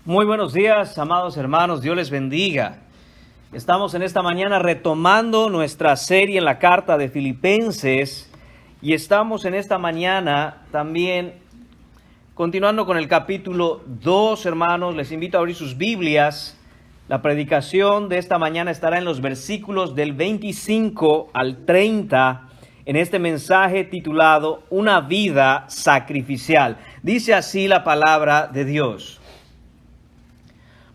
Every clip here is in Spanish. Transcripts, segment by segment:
Muy buenos días, amados hermanos, Dios les bendiga. Estamos en esta mañana retomando nuestra serie en la carta de Filipenses y estamos en esta mañana también continuando con el capítulo 2, hermanos. Les invito a abrir sus Biblias. La predicación de esta mañana estará en los versículos del 25 al 30 en este mensaje titulado Una vida sacrificial. Dice así la palabra de Dios.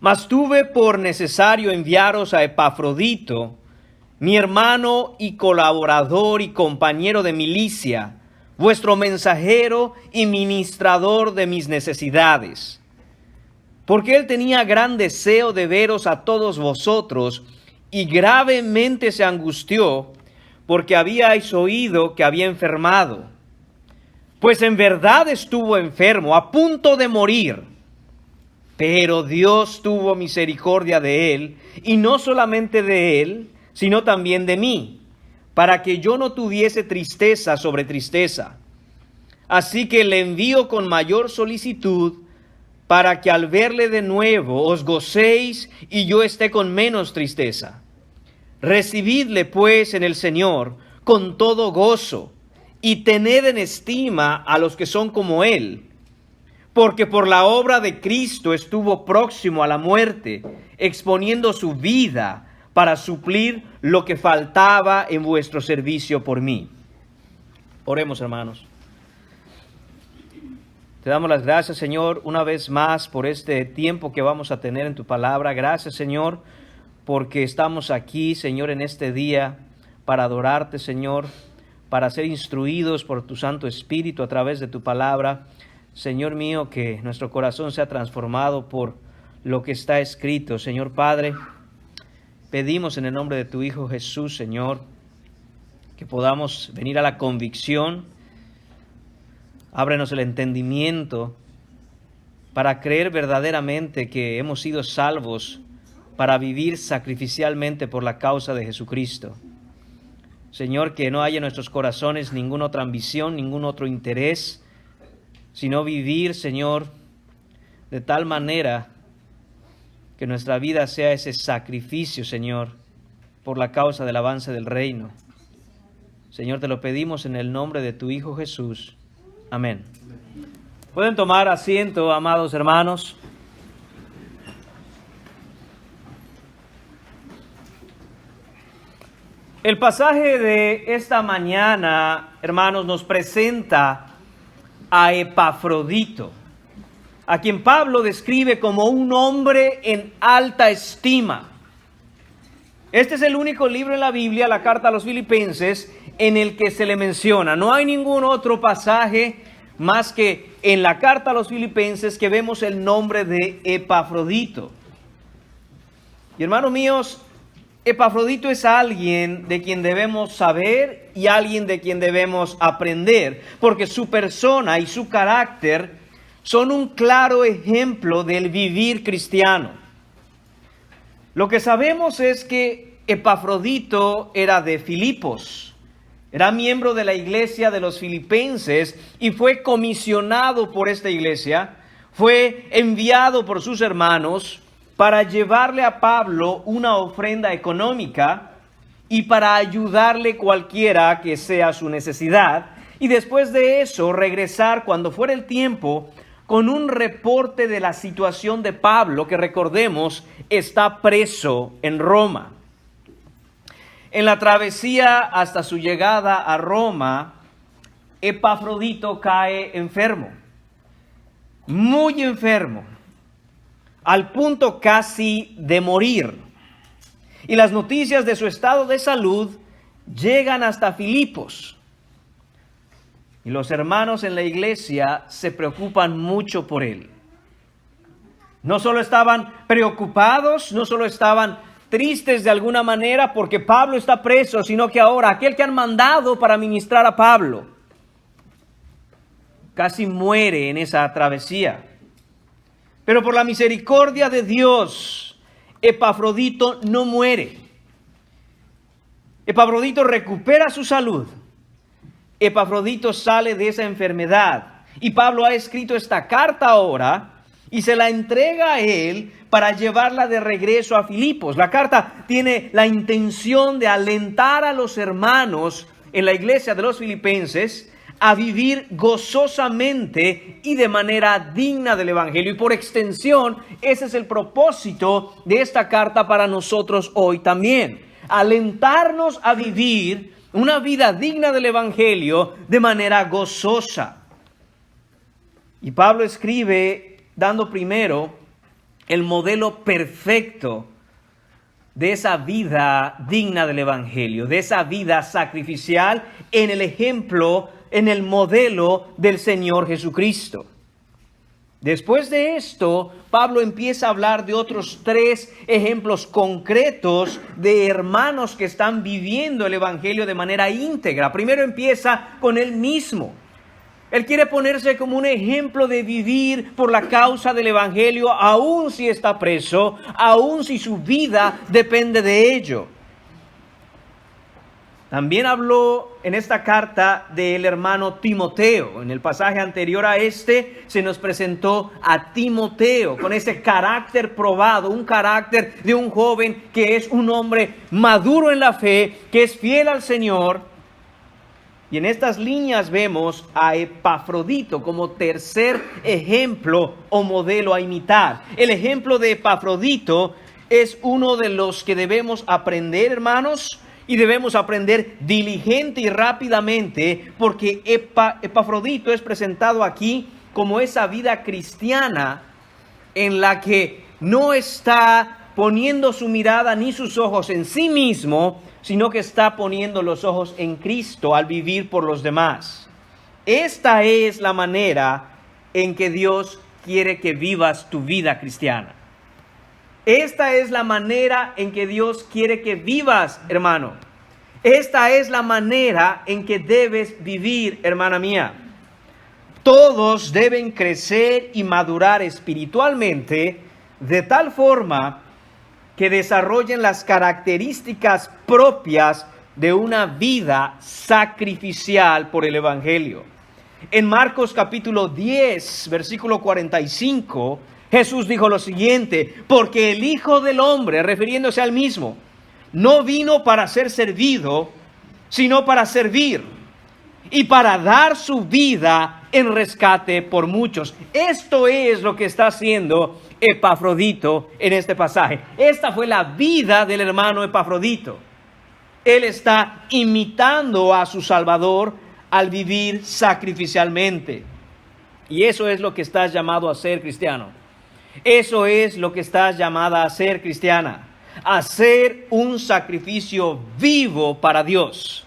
Mas tuve por necesario enviaros a Epafrodito, mi hermano y colaborador y compañero de milicia, vuestro mensajero y ministrador de mis necesidades. Porque él tenía gran deseo de veros a todos vosotros, y gravemente se angustió, porque habíais oído que había enfermado. Pues en verdad estuvo enfermo, a punto de morir. Pero Dios tuvo misericordia de él, y no solamente de él, sino también de mí, para que yo no tuviese tristeza sobre tristeza. Así que le envío con mayor solicitud, para que al verle de nuevo os gocéis y yo esté con menos tristeza. Recibidle pues en el Señor con todo gozo, y tened en estima a los que son como él, porque por la obra de Cristo estuvo próximo a la muerte, exponiendo su vida para suplir lo que faltaba en vuestro servicio por mí. Oremos, hermanos. Te damos las gracias, Señor, una vez más por este tiempo que vamos a tener en tu palabra. Gracias, Señor, porque estamos aquí, Señor, en este día para adorarte, Señor, para ser instruidos por tu Santo Espíritu a través de tu palabra. Señor mío, que nuestro corazón sea transformado por lo que está escrito. Señor Padre, pedimos en el nombre de tu Hijo Jesús, Señor, que podamos venir a la convicción. Ábrenos el entendimiento para creer verdaderamente que hemos sido salvos para vivir sacrificialmente por la causa de Jesucristo. Señor, que no haya en nuestros corazones ninguna otra ambición, ningún otro interés, sino vivir, Señor, de tal manera que nuestra vida sea ese sacrificio, Señor, por la causa del avance del reino. Señor, te lo pedimos en el nombre de tu Hijo Jesús. Amén. Pueden tomar asiento, amados hermanos. El pasaje de esta mañana, hermanos, nos presenta a Epafrodito, a quien Pablo describe como un hombre en alta estima. Este es el único libro en la Biblia, la carta a los Filipenses, en el que se le menciona. No hay ningún otro pasaje más que en la carta a los Filipenses que vemos el nombre de Epafrodito. Y hermanos míos, Epafrodito es alguien de quien debemos saber y alguien de quien debemos aprender, porque su persona y su carácter son un claro ejemplo del vivir cristiano. Lo que sabemos es que Epafrodito era de Filipos, era miembro de la iglesia de los filipenses y fue comisionado por esta iglesia, fue enviado por sus hermanos para llevarle a Pablo una ofrenda económica y para ayudarle cualquiera que sea su necesidad, y después de eso regresar cuando fuera el tiempo con un reporte de la situación de Pablo, que recordemos está preso en Roma. En la travesía hasta su llegada a Roma, Epafrodito cae enfermo, muy enfermo, al punto casi de morir. Y las noticias de su estado de salud llegan hasta Filipos. Y los hermanos en la iglesia se preocupan mucho por él. No solo estaban preocupados, no solo estaban tristes de alguna manera porque Pablo está preso, sino que ahora aquel que han mandado para ministrar a Pablo casi muere en esa travesía. Pero por la misericordia de Dios, Epafrodito no muere. Epafrodito recupera su salud. Epafrodito sale de esa enfermedad. Y Pablo ha escrito esta carta ahora y se la entrega a él para llevarla de regreso a Filipos. La carta tiene la intención de alentar a los hermanos en la iglesia de los filipenses a vivir gozosamente y de manera digna del Evangelio. Y por extensión, ese es el propósito de esta carta para nosotros hoy también. Alentarnos a vivir una vida digna del Evangelio de manera gozosa. Y Pablo escribe dando primero el modelo perfecto de esa vida digna del Evangelio, de esa vida sacrificial en el ejemplo, en el modelo del Señor Jesucristo. Después de esto, Pablo empieza a hablar de otros 3 ejemplos concretos de hermanos que están viviendo el Evangelio de manera íntegra. Primero empieza con él mismo. Él quiere ponerse como un ejemplo de vivir por la causa del Evangelio, aun si está preso, aun si su vida depende de ello. También habló en esta carta del hermano Timoteo. En el pasaje anterior a este se nos presentó a Timoteo con ese carácter probado, un carácter de un joven que es un hombre maduro en la fe, que es fiel al Señor. Y en estas líneas vemos a Epafrodito como tercer ejemplo o modelo a imitar. El ejemplo de Epafrodito es uno de los que debemos aprender, hermanos, y debemos aprender diligente y rápidamente, porque Epafrodito es presentado aquí como esa vida cristiana en la que no está poniendo su mirada ni sus ojos en sí mismo, sino que está poniendo los ojos en Cristo al vivir por los demás. Esta es la manera en que Dios quiere que vivas tu vida cristiana. Esta es la manera en que Dios quiere que vivas, hermano. Esta es la manera en que debes vivir, hermana mía. Todos deben crecer y madurar espiritualmente de tal forma que desarrollen las características propias de una vida sacrificial por el Evangelio. En Marcos capítulo 10, versículo 45, Jesús dijo lo siguiente: porque el Hijo del Hombre, refiriéndose al mismo, no vino para ser servido, sino para servir y para dar su vida en rescate por muchos. Esto es lo que está haciendo Epafrodito en este pasaje. Esta fue la vida del hermano Epafrodito. Él está imitando a su Salvador al vivir sacrificialmente. Y eso es lo que estás llamado a ser cristiano. Eso es lo que estás llamada a ser cristiana. Hacer un sacrificio vivo para Dios.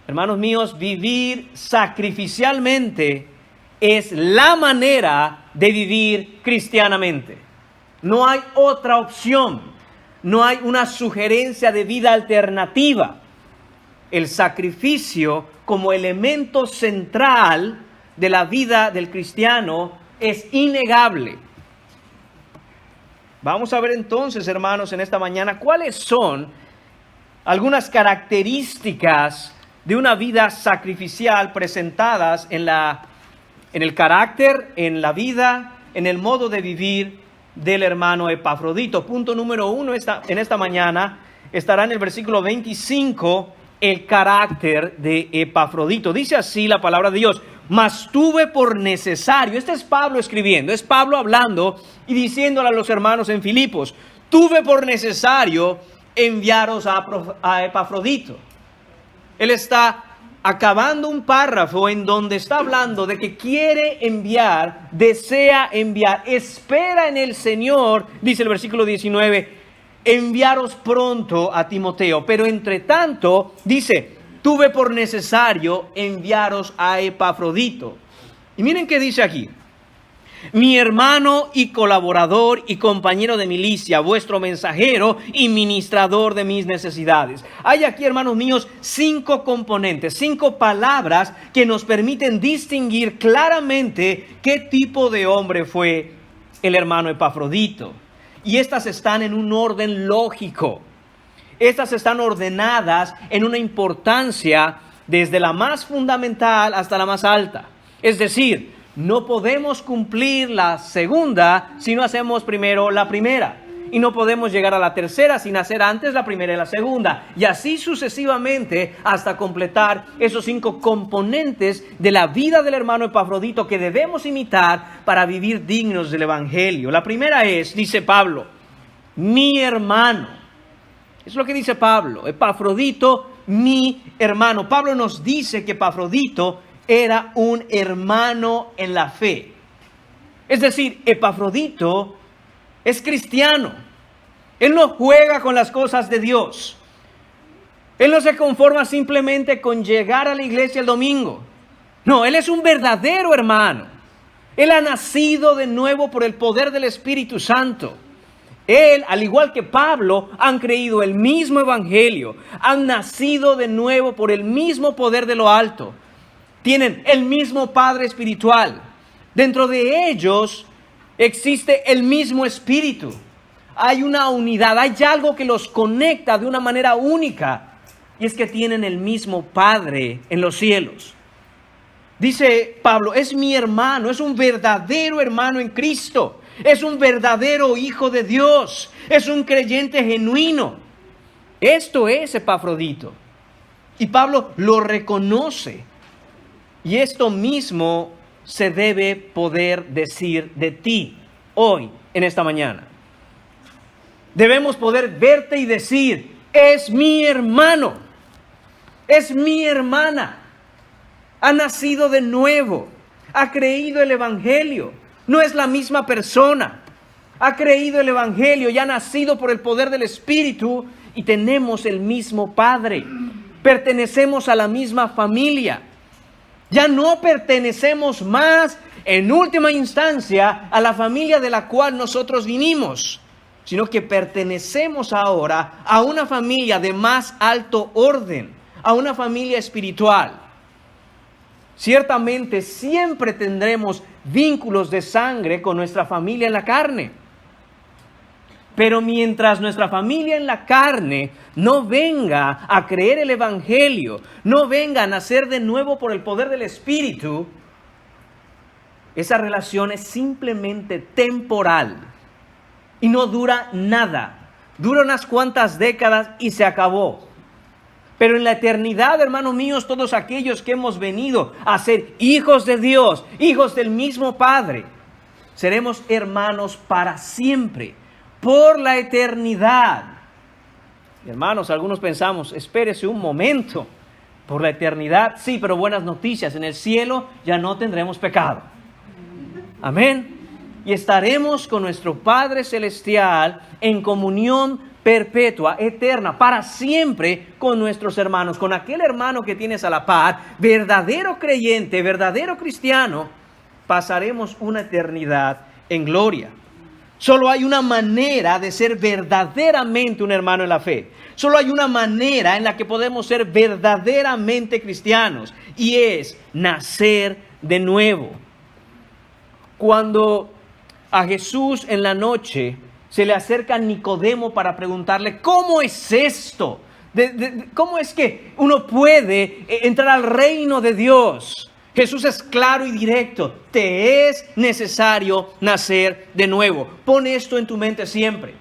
Hermanos míos, vivir sacrificialmente es la manera de vivir cristianamente. No hay otra opción. No hay una sugerencia de vida alternativa. El sacrificio como elemento central de la vida del cristiano es innegable. Vamos a ver entonces, hermanos, en esta mañana, cuáles son algunas características de una vida sacrificial presentadas en el carácter, en la vida, en el modo de vivir del hermano Epafrodito. Punto número 1 en esta mañana estará en el versículo 25, el carácter de Epafrodito. Dice así la palabra de Dios: mas tuve por necesario. Este es Pablo escribiendo, es Pablo hablando y diciéndole a los hermanos en Filipos: tuve por necesario enviaros a Epafrodito. Él está acabando un párrafo en donde está hablando de que quiere enviar, desea enviar, espera en el Señor, dice el versículo 19, enviaros pronto a Timoteo. Pero entre tanto, dice, tuve por necesario enviaros a Epafrodito. Y miren qué dice aquí: mi hermano y colaborador y compañero de milicia, vuestro mensajero y ministrador de mis necesidades. Hay aquí, hermanos míos, 5 componentes, 5 palabras que nos permiten distinguir claramente qué tipo de hombre fue el hermano Epafrodito. Y estas están en un orden lógico. Estas están ordenadas en una importancia desde la más fundamental hasta la más alta. Es decir, no podemos cumplir la segunda si no hacemos primero la primera. Y no podemos llegar a la tercera sin hacer antes la primera y la segunda. Y así sucesivamente hasta completar esos 5 componentes de la vida del hermano Epafrodito que debemos imitar para vivir dignos del Evangelio. La primera es, dice Pablo, mi hermano. Es lo que dice Pablo. Epafrodito, mi hermano. Pablo nos dice que Epafrodito era un hermano en la fe. Es decir, Epafrodito es cristiano. Él no juega con las cosas de Dios. Él no se conforma simplemente con llegar a la iglesia el domingo. No, él es un verdadero hermano. Él ha nacido de nuevo por el poder del Espíritu Santo. Él, al igual que Pablo, han creído el mismo evangelio. Han nacido de nuevo por el mismo poder de lo alto. Tienen el mismo Padre espiritual. Dentro de ellos existe el mismo Espíritu. Hay una unidad, hay algo que los conecta de una manera única. Y es que tienen el mismo Padre en los cielos. Dice Pablo, es mi hermano, es un verdadero hermano en Cristo. Es un verdadero hijo de Dios. Es un creyente genuino. Esto es Epafrodito. Y Pablo lo reconoce. Y esto mismo se debe poder decir de ti hoy, en esta mañana. Debemos poder verte y decir, es mi hermano, es mi hermana, ha nacido de nuevo, ha creído el evangelio, no es la misma persona, ha creído el evangelio y ha nacido por el poder del Espíritu y tenemos el mismo Padre, pertenecemos a la misma familia. Ya no pertenecemos más, en última instancia, a la familia de la cual nosotros vinimos, sino que pertenecemos ahora a una familia de más alto orden, a una familia espiritual. Ciertamente siempre tendremos vínculos de sangre con nuestra familia en la carne. Pero mientras nuestra familia en la carne no venga a creer el evangelio, no venga a nacer de nuevo por el poder del Espíritu, esa relación es simplemente temporal y no dura nada. Dura unas cuantas décadas y se acabó. Pero en la eternidad, hermanos míos, todos aquellos que hemos venido a ser hijos de Dios, hijos del mismo Padre, seremos hermanos para siempre. Por la eternidad. Hermanos, algunos pensamos, espérese un momento, por la eternidad, sí, pero buenas noticias, en el cielo ya no tendremos pecado. Amén. Y estaremos con nuestro Padre Celestial en comunión perpetua, eterna, para siempre con nuestros hermanos, con aquel hermano que tienes a la par, verdadero creyente, verdadero cristiano, pasaremos una eternidad en gloria. Solo hay una manera de ser verdaderamente un hermano en la fe. Solo hay una manera en la que podemos ser verdaderamente cristianos. Y es nacer de nuevo. Cuando a Jesús en la noche se le acerca a Nicodemo para preguntarle, ¿cómo es esto? ¿Cómo es que uno puede entrar al reino de Dios? Jesús es claro y directo. Te es necesario nacer de nuevo. Pon esto en tu mente siempre.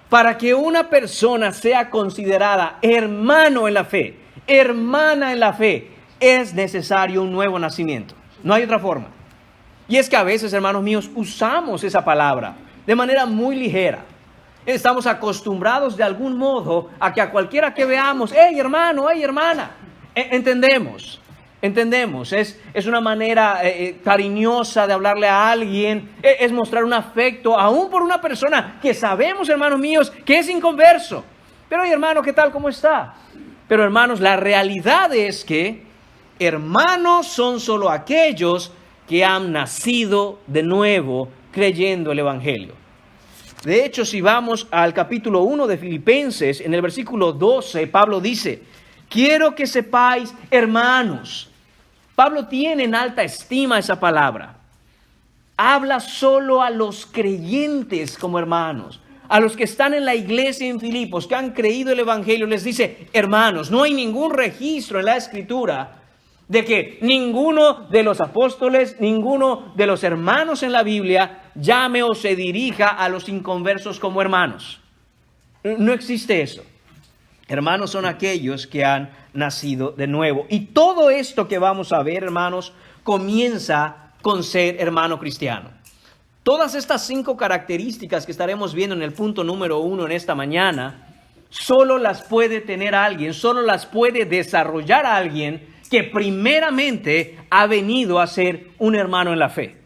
Para que una persona sea considerada hermano en la fe, hermana en la fe, es necesario un nuevo nacimiento. No hay otra forma. Y es que a veces, hermanos míos, usamos esa palabra de manera muy ligera. Estamos acostumbrados de algún modo a que a cualquiera que veamos, hey hermano, hey hermana, entendemos, es una manera cariñosa de hablarle a alguien, es mostrar un afecto aún por una persona que sabemos, hermanos míos, que es inconverso. Pero, hermano, ¿qué tal? ¿Cómo está? Pero, hermanos, la realidad es que hermanos son solo aquellos que han nacido de nuevo creyendo el evangelio. De hecho, si vamos al capítulo 1 de Filipenses, en el versículo 12, Pablo dice, quiero que sepáis, hermanos. Pablo tiene en alta estima esa palabra. Habla solo a los creyentes como hermanos, a los que están en la iglesia en Filipos, que han creído el evangelio, les dice, hermanos. No hay ningún registro en la escritura de que ninguno de los apóstoles, ninguno de los hermanos en la Biblia llame o se dirija a los inconversos como hermanos. No existe eso. Hermanos son aquellos que han nacido de nuevo. Y todo esto que vamos a ver, hermanos, comienza con ser hermano cristiano. Todas estas 5 características que estaremos viendo en el punto número 1 en esta mañana, solo las puede tener alguien, solo las puede desarrollar alguien que primeramente ha venido a ser un hermano en la fe,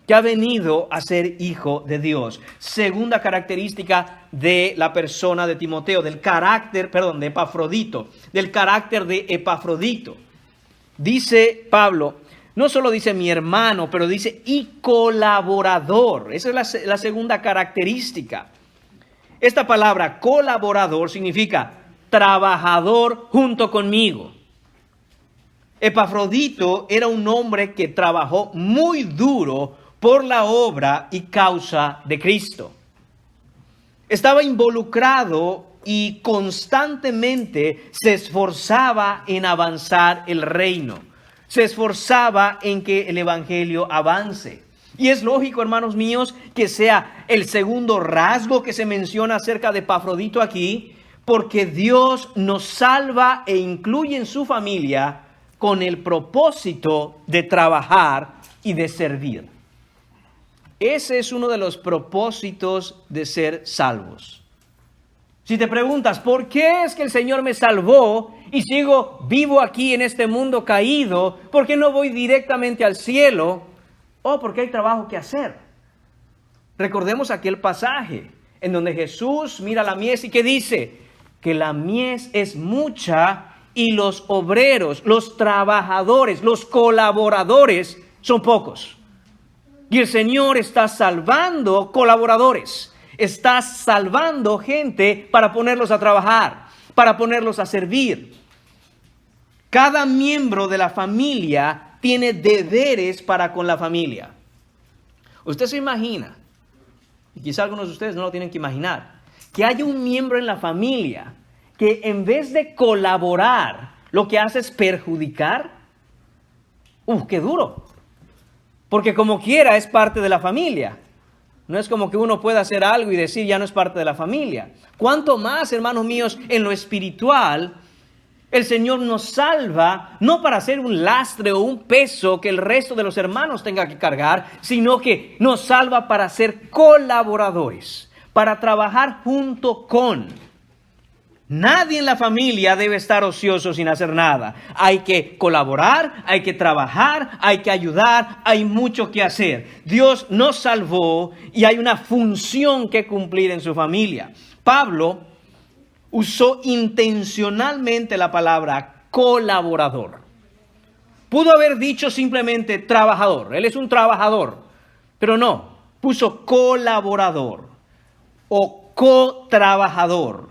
que ha venido a ser hijo de Dios. Segunda característica de la persona de Timoteo, de Epafrodito, del carácter de Epafrodito. Dice Pablo, no solo dice mi hermano, pero dice y colaborador. Esa es la segunda característica. Esta palabra colaborador significa trabajador junto conmigo. Epafrodito era un hombre que trabajó muy duro por la obra y causa de Cristo. Estaba involucrado y constantemente se esforzaba en avanzar el reino. Se esforzaba en que el evangelio avance. Y es lógico, hermanos míos, que sea el segundo rasgo que se menciona acerca de Epafrodito aquí, porque Dios nos salva e incluye en su familia con el propósito de trabajar y de servir. Ese es uno de los propósitos de ser salvos. Si te preguntas, ¿por qué es que el Señor me salvó y sigo vivo aquí en este mundo caído? ¿Por qué no voy directamente al cielo? Porque hay trabajo que hacer. Recordemos aquel pasaje en donde Jesús mira la mies y que dice que la mies es mucha y los obreros, los trabajadores, los colaboradores son pocos. Y el Señor está salvando colaboradores, está salvando gente para ponerlos a trabajar, para ponerlos a servir. Cada miembro de la familia tiene deberes para con la familia. Usted se imagina, y quizá algunos de ustedes no lo tienen que imaginar, que haya un miembro en la familia que en vez de colaborar, lo que hace es perjudicar. ¡Qué duro! Porque como quiera es parte de la familia. No es como que uno pueda hacer algo y decir ya no es parte de la familia. Cuanto más, hermanos míos, en lo espiritual, el Señor nos salva no para ser un lastre o un peso que el resto de los hermanos tenga que cargar, sino que nos salva para ser colaboradores, para trabajar junto con. Nadie en la familia debe estar ocioso sin hacer nada. Hay que colaborar, hay que trabajar, hay que ayudar, hay mucho que hacer. Dios nos salvó y hay una función que cumplir en su familia. Pablo usó intencionalmente la palabra colaborador. Pudo haber dicho simplemente trabajador. Él es un trabajador, pero no, puso colaborador o cotrabajador.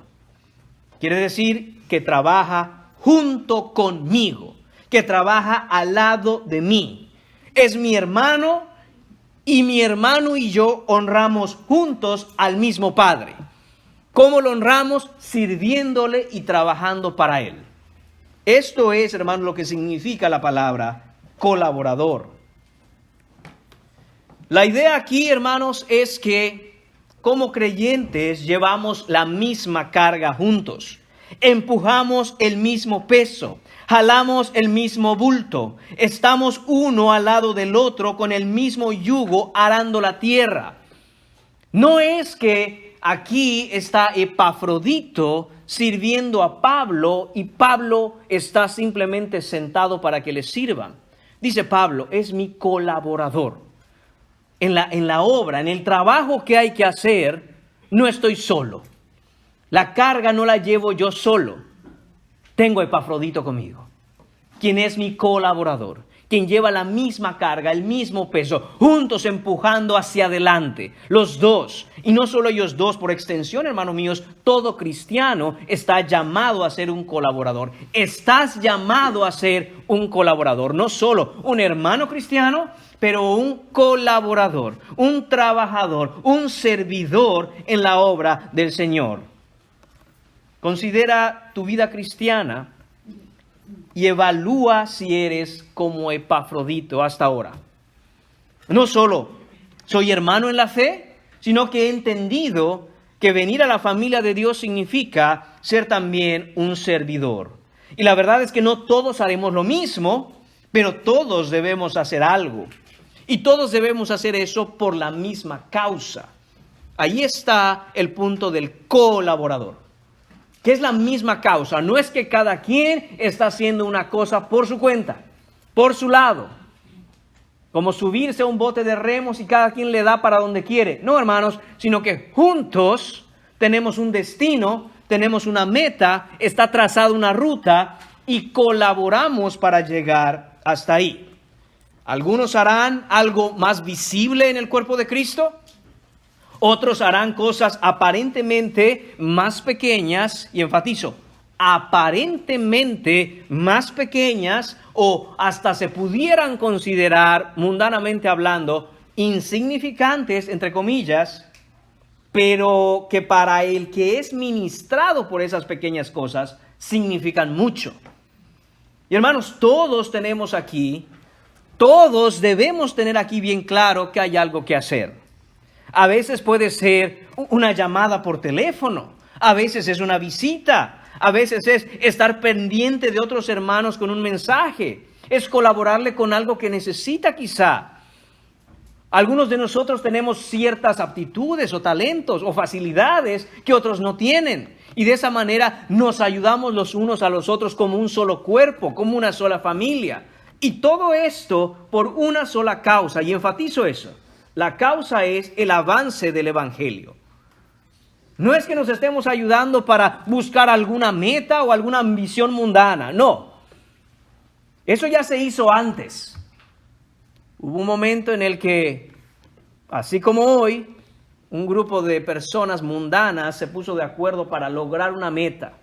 Quiere decir que trabaja junto conmigo, que trabaja al lado de mí. Es mi hermano y mi hermano y yo honramos juntos al mismo Padre. ¿Cómo lo honramos? Sirviéndole y trabajando para Él. Esto es, hermano, lo que significa la palabra colaborador. La idea aquí, hermanos, es que como creyentes llevamos la misma carga juntos, empujamos el mismo peso, jalamos el mismo bulto, estamos uno al lado del otro con el mismo yugo arando la tierra. No es que aquí está Epafrodito sirviendo a Pablo y Pablo está simplemente sentado para que le sirvan. Dice Pablo, es mi colaborador. En la obra, en el trabajo que hay que hacer, no estoy solo. La carga no la llevo yo solo. Tengo a Epafrodito conmigo, quien es mi colaborador, quien lleva la misma carga, el mismo peso, juntos empujando hacia adelante, los dos. Y no solo ellos dos, por extensión, hermanos míos, todo cristiano está llamado a ser un colaborador. Estás llamado a ser un colaborador, no solo un hermano cristiano, pero un colaborador, un trabajador, un servidor en la obra del Señor. Considera tu vida cristiana y evalúa si eres como Epafrodito hasta ahora. No solo soy hermano en la fe, sino que he entendido que venir a la familia de Dios significa ser también un servidor. Y la verdad es que no todos haremos lo mismo, pero todos debemos hacer algo. Y todos debemos hacer eso por la misma causa. Ahí está el punto del colaborador, que es la misma causa. No es que cada quien está haciendo una cosa por su cuenta, por su lado, como subirse a un bote de remos y cada quien le da para donde quiere. No, hermanos, sino que juntos tenemos un destino, tenemos una meta, está trazada una ruta y colaboramos para llegar hasta ahí. Algunos harán algo más visible en el cuerpo de Cristo. Otros harán cosas aparentemente más pequeñas, y enfatizo, aparentemente más pequeñas o hasta se pudieran considerar, mundanamente hablando, insignificantes, entre comillas, pero que para el que es ministrado por esas pequeñas cosas significan mucho. Y hermanos, todos tenemos aquí, todos debemos tener aquí bien claro que hay algo que hacer. A veces puede ser una llamada por teléfono, a veces es una visita, a veces es estar pendiente de otros hermanos con un mensaje, es colaborarle con algo que necesita quizá. Algunos de nosotros tenemos ciertas aptitudes o talentos o facilidades que otros no tienen. Y de esa manera nos ayudamos los unos a los otros como un solo cuerpo, como una sola familia. Y todo esto por una sola causa, y enfatizo eso. La causa es el avance del Evangelio. No es que nos estemos ayudando para buscar alguna meta o alguna ambición mundana, no. Eso ya se hizo antes. Hubo un momento en el que, así como hoy, un grupo de personas mundanas se puso de acuerdo para lograr una meta.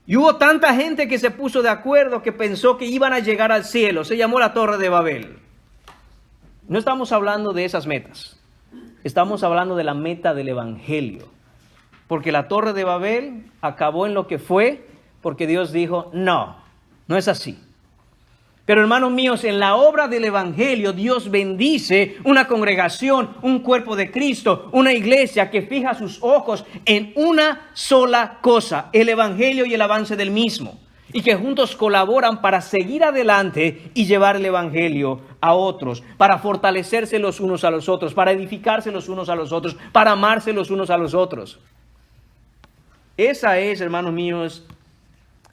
Y hubo tanta gente que se puso de acuerdo que pensó que iban a llegar al cielo. Se llamó la Torre de Babel. No estamos hablando de esas metas. Estamos hablando de la meta del Evangelio. Porque la Torre de Babel acabó en lo que fue, porque Dios dijo, no es así. Pero hermanos míos, en la obra del Evangelio, Dios bendice una congregación, un cuerpo de Cristo, una iglesia que fija sus ojos en una sola cosa, el Evangelio y el avance del mismo. Y que juntos colaboran para seguir adelante y llevar el Evangelio a otros, para fortalecerse los unos a los otros, para edificarse los unos a los otros, para amarse los unos a los otros. Esa es, hermanos míos,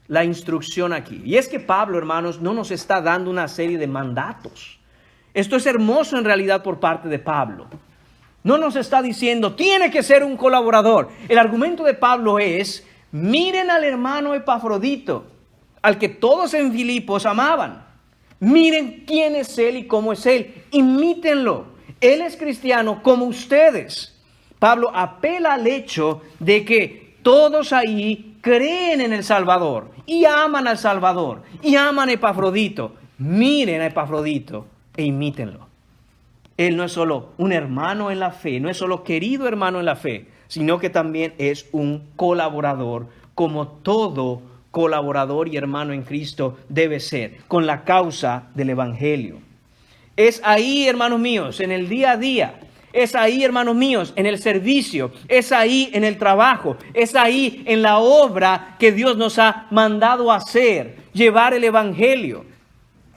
la instrucción aquí. Y es que Pablo, hermanos, no nos está dando una serie de mandatos. Esto es hermoso en realidad por parte de Pablo. No nos está diciendo, tiene que ser un colaborador. El argumento de Pablo es, miren al hermano Epafrodito, al que todos en Filipos amaban. Miren quién es él y cómo es él. Imítenlo. Él es cristiano como ustedes. Pablo apela al hecho de que todos ahí creen en el Salvador y aman al Salvador y aman a Epafrodito. Miren a Epafrodito e imítenlo. Él no es solo un hermano en la fe, no es solo querido hermano en la fe, sino que también es un colaborador, como todo colaborador y hermano en Cristo debe ser, con la causa del Evangelio. Es ahí, hermanos míos, en el día a día. Es ahí, hermanos míos, en el servicio, es ahí en el trabajo, es ahí en la obra que Dios nos ha mandado hacer, llevar el Evangelio,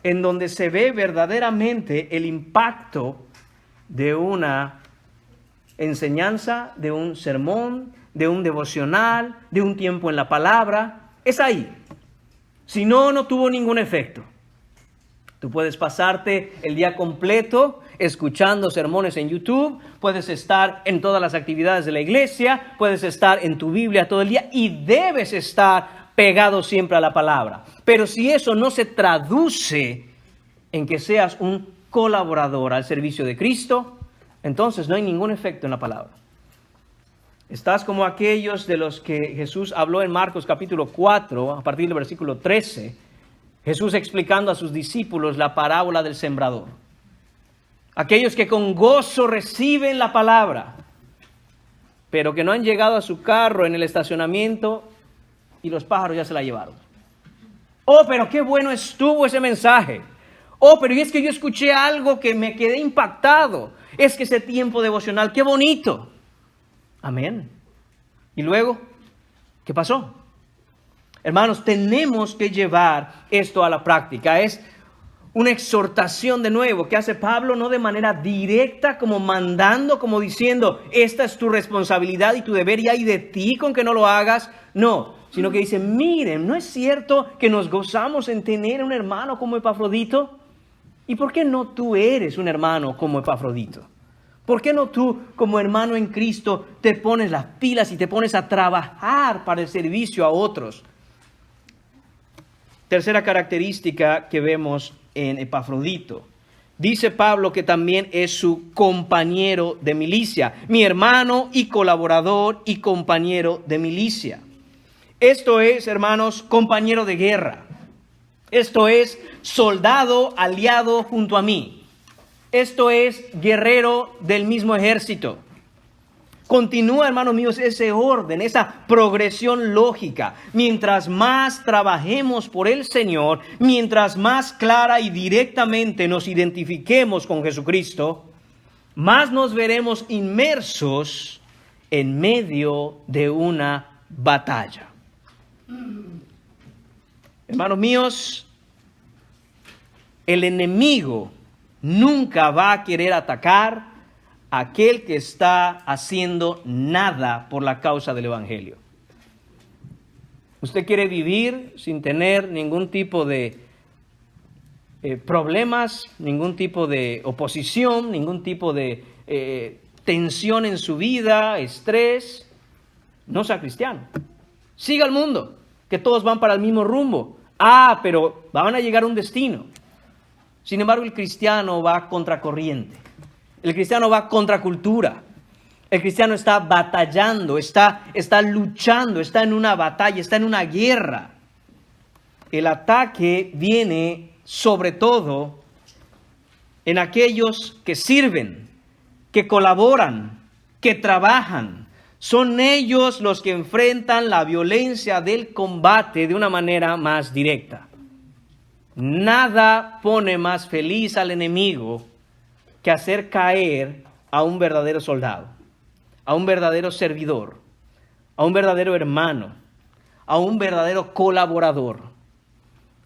en donde se ve verdaderamente el impacto de una enseñanza, de un sermón, de un devocional, de un tiempo en la palabra. Es ahí. Si no, no tuvo ningún efecto. Tú puedes pasarte el día completo escuchando sermones en YouTube, puedes estar en todas las actividades de la iglesia, puedes estar en tu Biblia todo el día y debes estar pegado siempre a la palabra. Pero si eso no se traduce en que seas un colaborador al servicio de Cristo, entonces no hay ningún efecto en la palabra. Estás como aquellos de los que Jesús habló en Marcos capítulo 4, a partir del versículo 13, Jesús explicando a sus discípulos la parábola del sembrador. Aquellos que con gozo reciben la palabra, pero que no han llegado a su carro en el estacionamiento y los pájaros ya se la llevaron. Oh, pero qué bueno estuvo ese mensaje. Oh, pero y es que yo escuché algo que me quedé impactado. Es que ese tiempo devocional, qué bonito. Amén. Y luego, ¿qué pasó? Hermanos, tenemos que llevar esto a la práctica. Es una exhortación de nuevo que hace Pablo, no de manera directa, como mandando, como diciendo, esta es tu responsabilidad y tu deber y hay de ti con que no lo hagas. No, sino que dice, miren, ¿no es cierto que nos gozamos en tener un hermano como Epafrodito? ¿Y por qué no tú eres un hermano como Epafrodito? ¿Por qué no tú, como hermano en Cristo, te pones las pilas y te pones a trabajar para el servicio a otros? Tercera característica que vemos en Epafrodito. Dice Pablo que también es su compañero de milicia, mi hermano y colaborador y compañero de milicia. Esto es, hermanos, compañero de guerra. Esto es soldado aliado junto a mí. Esto es guerrero del mismo ejército. Continúa, hermanos míos, ese orden, esa progresión lógica. Mientras más trabajemos por el Señor, mientras más clara y directamente nos identifiquemos con Jesucristo, más nos veremos inmersos en medio de una batalla. Hermanos míos, el enemigo nunca va a querer atacar a aquel que está haciendo nada por la causa del Evangelio. Usted quiere vivir sin tener ningún tipo de problemas, ningún tipo de oposición, ningún tipo de tensión en su vida, estrés. No sea cristiano. Siga al mundo, que todos van para el mismo rumbo. Pero van a llegar a un destino. Sin embargo, el cristiano va contracorriente. El cristiano va contra cultura. El cristiano está batallando, está luchando, está en una batalla, está en una guerra. El ataque viene sobre todo en aquellos que sirven, que colaboran, que trabajan. Son ellos los que enfrentan la violencia del combate de una manera más directa. Nada pone más feliz al enemigo que hacer caer a un verdadero soldado, a un verdadero servidor, a un verdadero hermano, a un verdadero colaborador.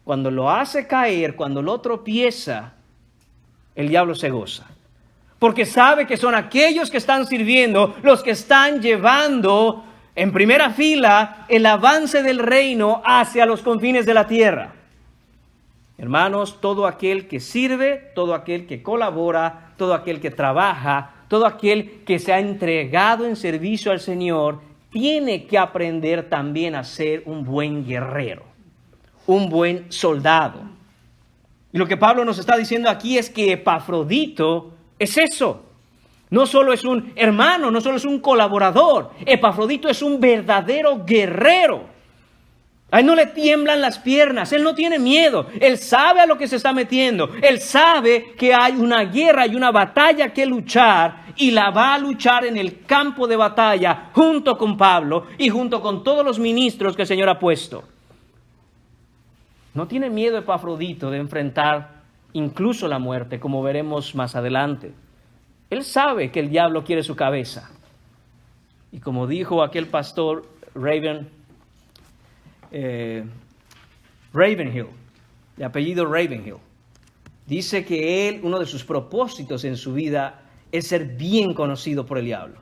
Cuando lo hace caer, cuando lo tropieza, el diablo se goza. Porque sabe que son aquellos que están sirviendo los que están llevando en primera fila el avance del reino hacia los confines de la tierra. Hermanos, todo aquel que sirve, todo aquel que colabora, todo aquel que trabaja, todo aquel que se ha entregado en servicio al Señor, tiene que aprender también a ser un buen guerrero, un buen soldado. Y lo que Pablo nos está diciendo aquí es que Epafrodito es eso. No solo es un hermano, no solo es un colaborador. Epafrodito es un verdadero guerrero. A él no le tiemblan las piernas, él no tiene miedo, él sabe a lo que se está metiendo, él sabe que hay una guerra y una batalla que luchar y la va a luchar en el campo de batalla junto con Pablo y junto con todos los ministros que el Señor ha puesto. No tiene miedo Epafrodito de enfrentar incluso la muerte, como veremos más adelante. Él sabe que el diablo quiere su cabeza. Y como dijo aquel pastor Ravenhill, de apellido Ravenhill, dice que él, uno de sus propósitos en su vida es ser bien conocido por el diablo.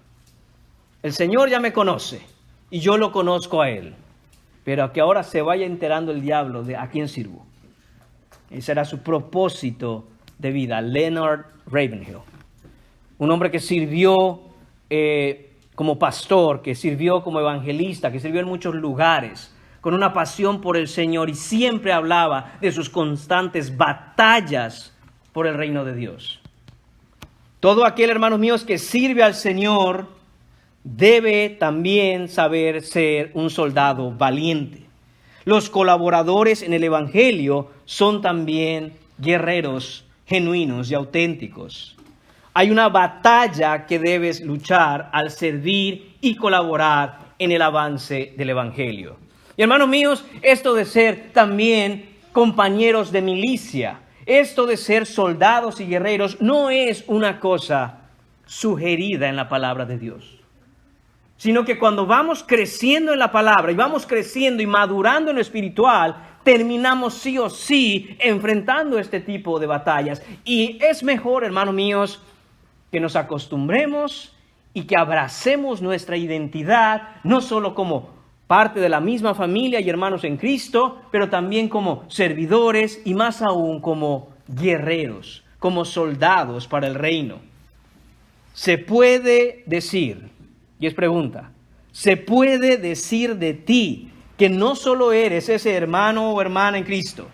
El Señor ya me conoce y yo lo conozco a él, pero que ahora se vaya enterando el diablo de a quién sirvo. Ese era su propósito de vida. Leonard Ravenhill, un hombre que sirvió como pastor, que sirvió como evangelista, que sirvió en muchos lugares, con una pasión por el Señor y siempre hablaba de sus constantes batallas por el reino de Dios. Todo aquel, hermanos míos, que sirve al Señor debe también saber ser un soldado valiente. Los colaboradores en el Evangelio son también guerreros genuinos y auténticos. Hay una batalla que debes luchar al servir y colaborar en el avance del Evangelio. Y hermanos míos, esto de ser también compañeros de milicia. Esto de ser soldados y guerreros no es una cosa sugerida en la palabra de Dios, sino que cuando vamos creciendo en la palabra y vamos creciendo y madurando en lo espiritual, terminamos sí o sí enfrentando este tipo de batallas. Y es mejor, hermanos míos, que nos acostumbremos y que abracemos nuestra identidad, no solo como parte de la misma familia y hermanos en Cristo, pero también como servidores y más aún como guerreros, como soldados para el reino. Se puede decir, y es pregunta, se puede decir de ti que no solo eres ese hermano o hermana en Cristo.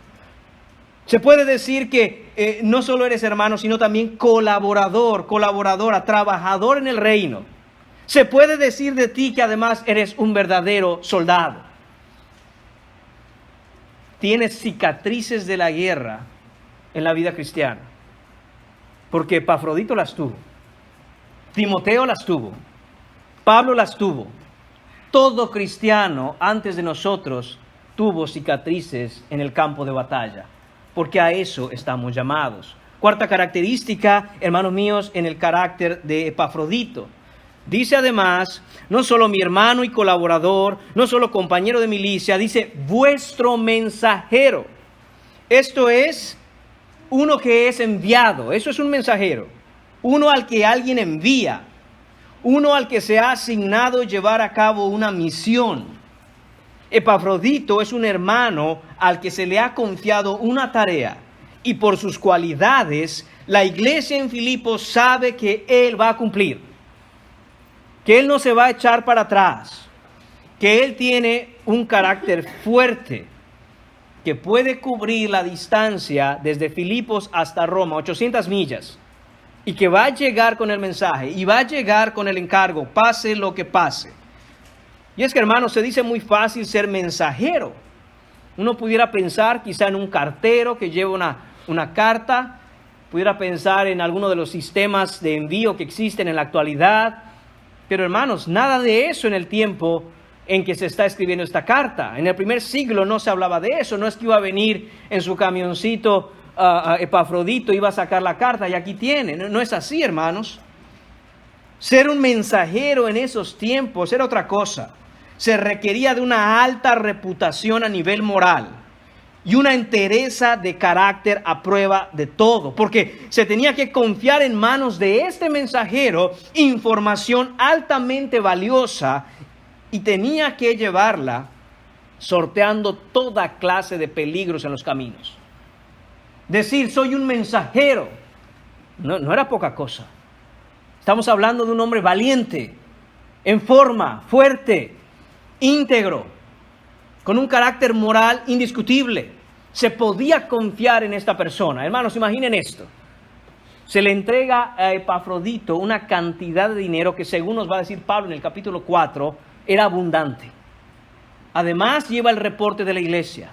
Se puede decir que no solo eres hermano, sino también colaborador, colaboradora, trabajador en el reino. Se puede decir de ti que además eres un verdadero soldado. Tienes cicatrices de la guerra en la vida cristiana, porque Epafrodito las tuvo, Timoteo las tuvo, Pablo las tuvo. Todo cristiano antes de nosotros tuvo cicatrices en el campo de batalla, porque a eso estamos llamados. Cuarta característica, hermanos míos, en el carácter de Epafrodito. Dice además, no solo mi hermano y colaborador, no solo compañero de milicia, dice vuestro mensajero. Esto es uno que es enviado, eso es un mensajero. Uno al que alguien envía. Uno al que se ha asignado llevar a cabo una misión. Epafrodito es un hermano al que se le ha confiado una tarea. Y por sus cualidades, la iglesia en Filipos sabe que él va a cumplir. Que él no se va a echar para atrás. Que él tiene un carácter fuerte. Que puede cubrir la distancia desde Filipos hasta Roma, 800 millas. Y que va a llegar con el mensaje y va a llegar con el encargo, pase lo que pase. Y es que, hermanos, se dice muy fácil ser mensajero. Uno pudiera pensar quizá en un cartero que lleva una carta, pudiera pensar en alguno de los sistemas de envío que existen en la actualidad. Pero, hermanos, nada de eso en el tiempo en que se está escribiendo esta carta. En el primer siglo no se hablaba de eso. No es que iba a venir en su camioncito Epafrodito, iba a sacar la carta y aquí tiene. No es así, hermanos. Ser un mensajero en esos tiempos era otra cosa. Se requería de una alta reputación a nivel moral y una entereza de carácter a prueba de todo, porque se tenía que confiar en manos de este mensajero información altamente valiosa y tenía que llevarla sorteando toda clase de peligros en los caminos. Decir, soy un mensajero, no era poca cosa. Estamos hablando de un hombre valiente, en forma, fuerte, íntegro, con un carácter moral indiscutible. Se podía confiar en esta persona. Hermanos, imaginen esto. Se le entrega a Epafrodito una cantidad de dinero que, según nos va a decir Pablo en el capítulo 4, era abundante. Además, lleva el reporte de la iglesia.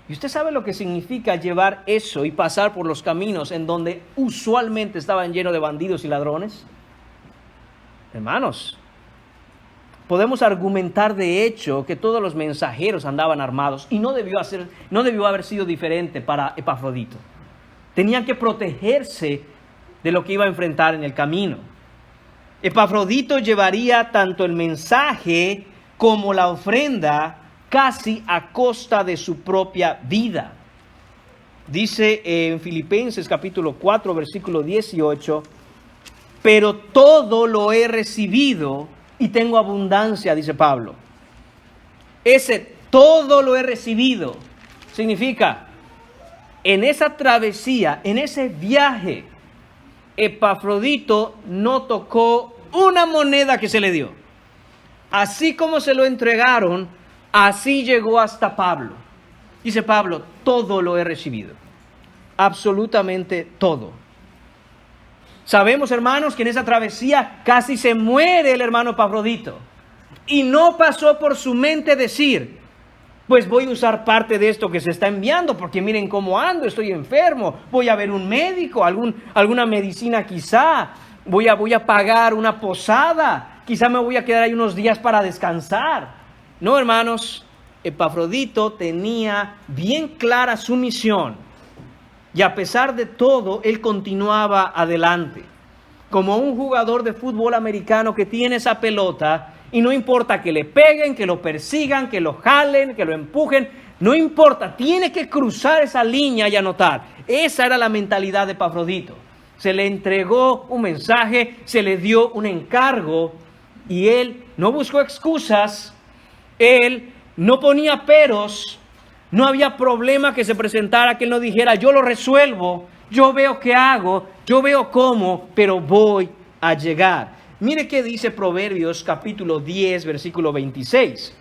¿Y usted sabe lo que significa llevar eso y pasar por los caminos en donde usualmente estaban llenos de bandidos y ladrones? Hermanos, podemos argumentar de hecho que todos los mensajeros andaban armados y no debió haber sido diferente para Epafrodito. Tenían que protegerse de lo que iba a enfrentar en el camino. Epafrodito llevaría tanto el mensaje como la ofrenda casi a costa de su propia vida. Dice en Filipenses capítulo 4, versículo 18, pero todo lo he recibido y tengo abundancia, dice Pablo. Ese todo lo he recibido significa, en esa travesía, en ese viaje, Epafrodito no tocó una moneda que se le dio. Así como se lo entregaron, así llegó hasta Pablo. Dice Pablo, todo lo he recibido. Absolutamente todo. Sabemos, hermanos, que en esa travesía casi se muere el hermano Epafrodito. Y no pasó por su mente decir, pues voy a usar parte de esto que se está enviando, porque miren cómo ando, estoy enfermo, voy a ver un médico, alguna medicina quizá, voy a pagar una posada, quizá me voy a quedar ahí unos días para descansar. No, hermanos, Epafrodito tenía bien clara su misión y a pesar de todo, él continuaba adelante. Como un jugador de fútbol americano que tiene esa pelota y no importa que le peguen, que lo persigan, que lo jalen, que lo empujen, no importa, tiene que cruzar esa línea y anotar. Esa era la mentalidad de Epafrodito. Se le entregó un mensaje, se le dio un encargo y él no buscó excusas, él no ponía peros, no había problema que se presentara que él no dijera, yo lo resuelvo, yo veo qué hago, yo veo cómo, pero voy a llegar. Mire qué dice Proverbios capítulo 10, versículo 26.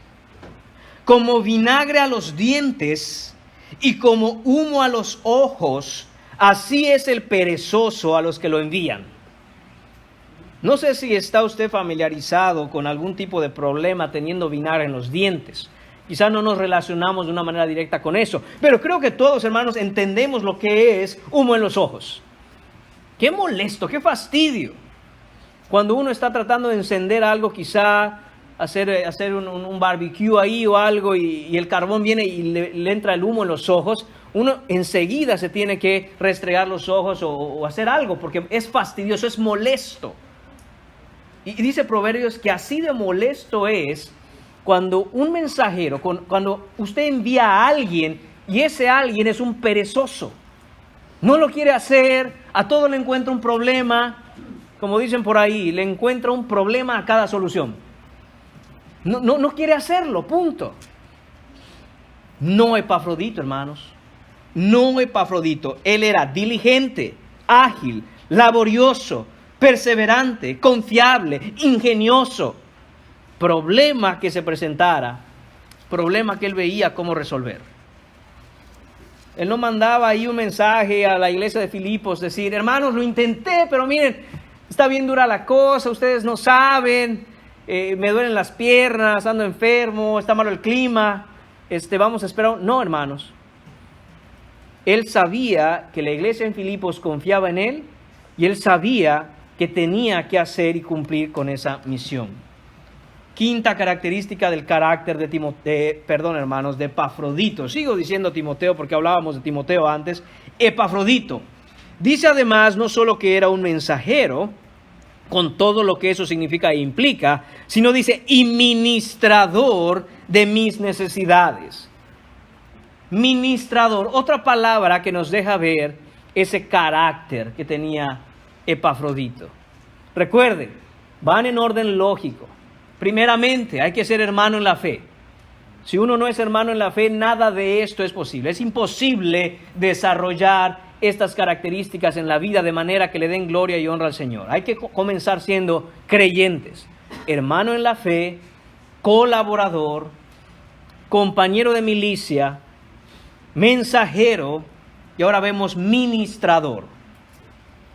Como vinagre a los dientes y como humo a los ojos, así es el perezoso a los que lo envían. No sé si está usted familiarizado con algún tipo de problema teniendo vinagre en los dientes. Quizás no nos relacionamos de una manera directa con eso, pero creo que todos, hermanos, entendemos lo que es humo en los ojos. Qué molesto, qué fastidio. Cuando uno está tratando de encender algo, quizá hacer un barbecue ahí o algo y el carbón viene y le entra el humo en los ojos, uno enseguida se tiene que restregar los ojos o hacer algo porque es fastidioso, es molesto. Y dice Proverbios que así de molesto es cuando un mensajero, cuando usted envía a alguien y ese alguien es un perezoso, no lo quiere hacer, a todo le encuentra un problema, como dicen por ahí, le encuentra un problema a cada solución. No quiere hacerlo, punto. No Epafrodito, hermanos, no Epafrodito. Él era diligente, ágil, laborioso, perseverante, confiable, ingenioso. Problema que se presentara, problema que él veía cómo resolver. Él no mandaba ahí un mensaje a la iglesia de Filipos, decir, hermanos, lo intenté, pero miren, está bien dura la cosa, ustedes no saben, me duelen las piernas, ando enfermo, está malo el clima, vamos a esperar. No, hermanos. Él sabía que la iglesia en Filipos confiaba en él y él sabía que tenía que hacer y cumplir con esa misión. Quinta característica del carácter de Epafrodito. Sigo diciendo Timoteo porque hablábamos de Timoteo antes. Epafrodito. Dice además no solo que era un mensajero, con todo lo que eso significa e implica, sino dice, y ministrador de mis necesidades. Ministrador, otra palabra que nos deja ver ese carácter que tenía Epafrodito. Recuerde, van en orden lógico. Primeramente, hay que ser hermano en la fe. Si uno no es hermano en la fe, nada de esto es posible. Es imposible desarrollar estas características en la vida de manera que le den gloria y honra al Señor. Hay que comenzar siendo creyentes, hermano en la fe, colaborador, compañero de milicia, mensajero y ahora vemos ministrador.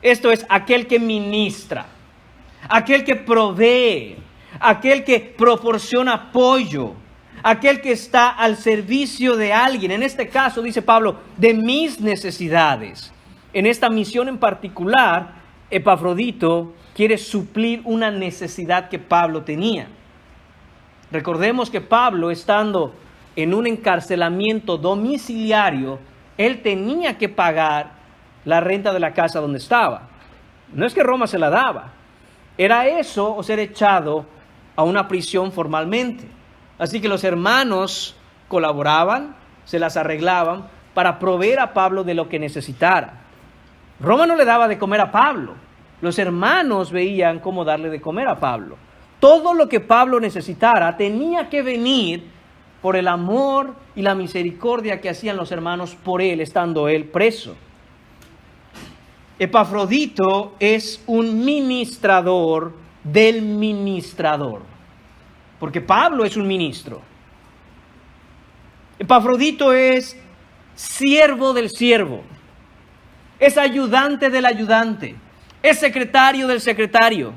Esto es aquel que ministra, aquel que provee, aquel que proporciona apoyo, aquel que está al servicio de alguien. En este caso, dice Pablo, de mis necesidades. En esta misión en particular, Epafrodito quiere suplir una necesidad que Pablo tenía. Recordemos que Pablo, estando en un encarcelamiento domiciliario, él tenía que pagar la renta de la casa donde estaba. No es que Roma se la daba. Era eso o ser echado a una prisión formalmente. Así que los hermanos colaboraban, se las arreglaban para proveer a Pablo de lo que necesitara. Roma no le daba de comer a Pablo. Los hermanos veían cómo darle de comer a Pablo. Todo lo que Pablo necesitara tenía que venir por el amor y la misericordia que hacían los hermanos por él, estando él preso. Epafrodito es un ministrador del ministrador, porque Pablo es un ministro. Epafrodito es siervo del siervo, es ayudante del ayudante, es secretario del secretario,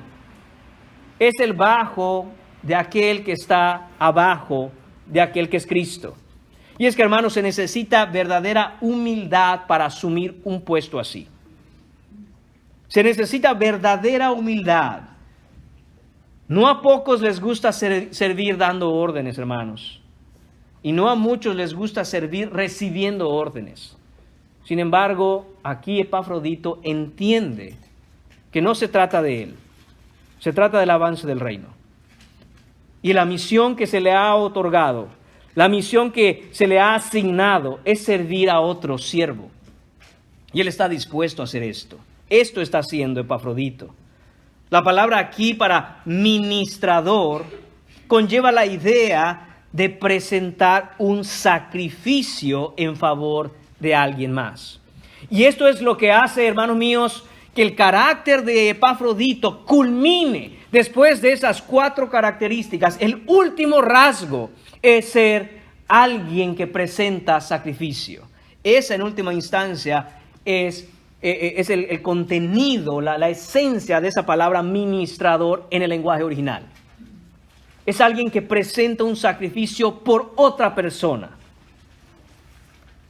es el bajo de aquel que está abajo de aquel que es Cristo. Y es que, hermanos, se necesita verdadera humildad para asumir un puesto así. Se necesita verdadera humildad. No a pocos les gusta servir dando órdenes, hermanos. y no a muchos les gusta servir recibiendo órdenes. Sin embargo, aquí Epafrodito entiende que no se trata de él, se trata del avance del reino. Y la misión que se le ha otorgado, la misión que se le ha asignado es servir a otro siervo. Y él está dispuesto a hacer esto. Esto está haciendo Epafrodito. La palabra aquí para ministrador conlleva la idea de presentar un sacrificio en favor de alguien más. Y esto es lo que hace, hermanos míos, que el carácter de Epafrodito culmine después de esas 4 características. El último rasgo es ser alguien que presenta sacrificio. Esa en última instancia es el contenido, la esencia de esa palabra ministrador en el lenguaje original. Es alguien que presenta un sacrificio por otra persona.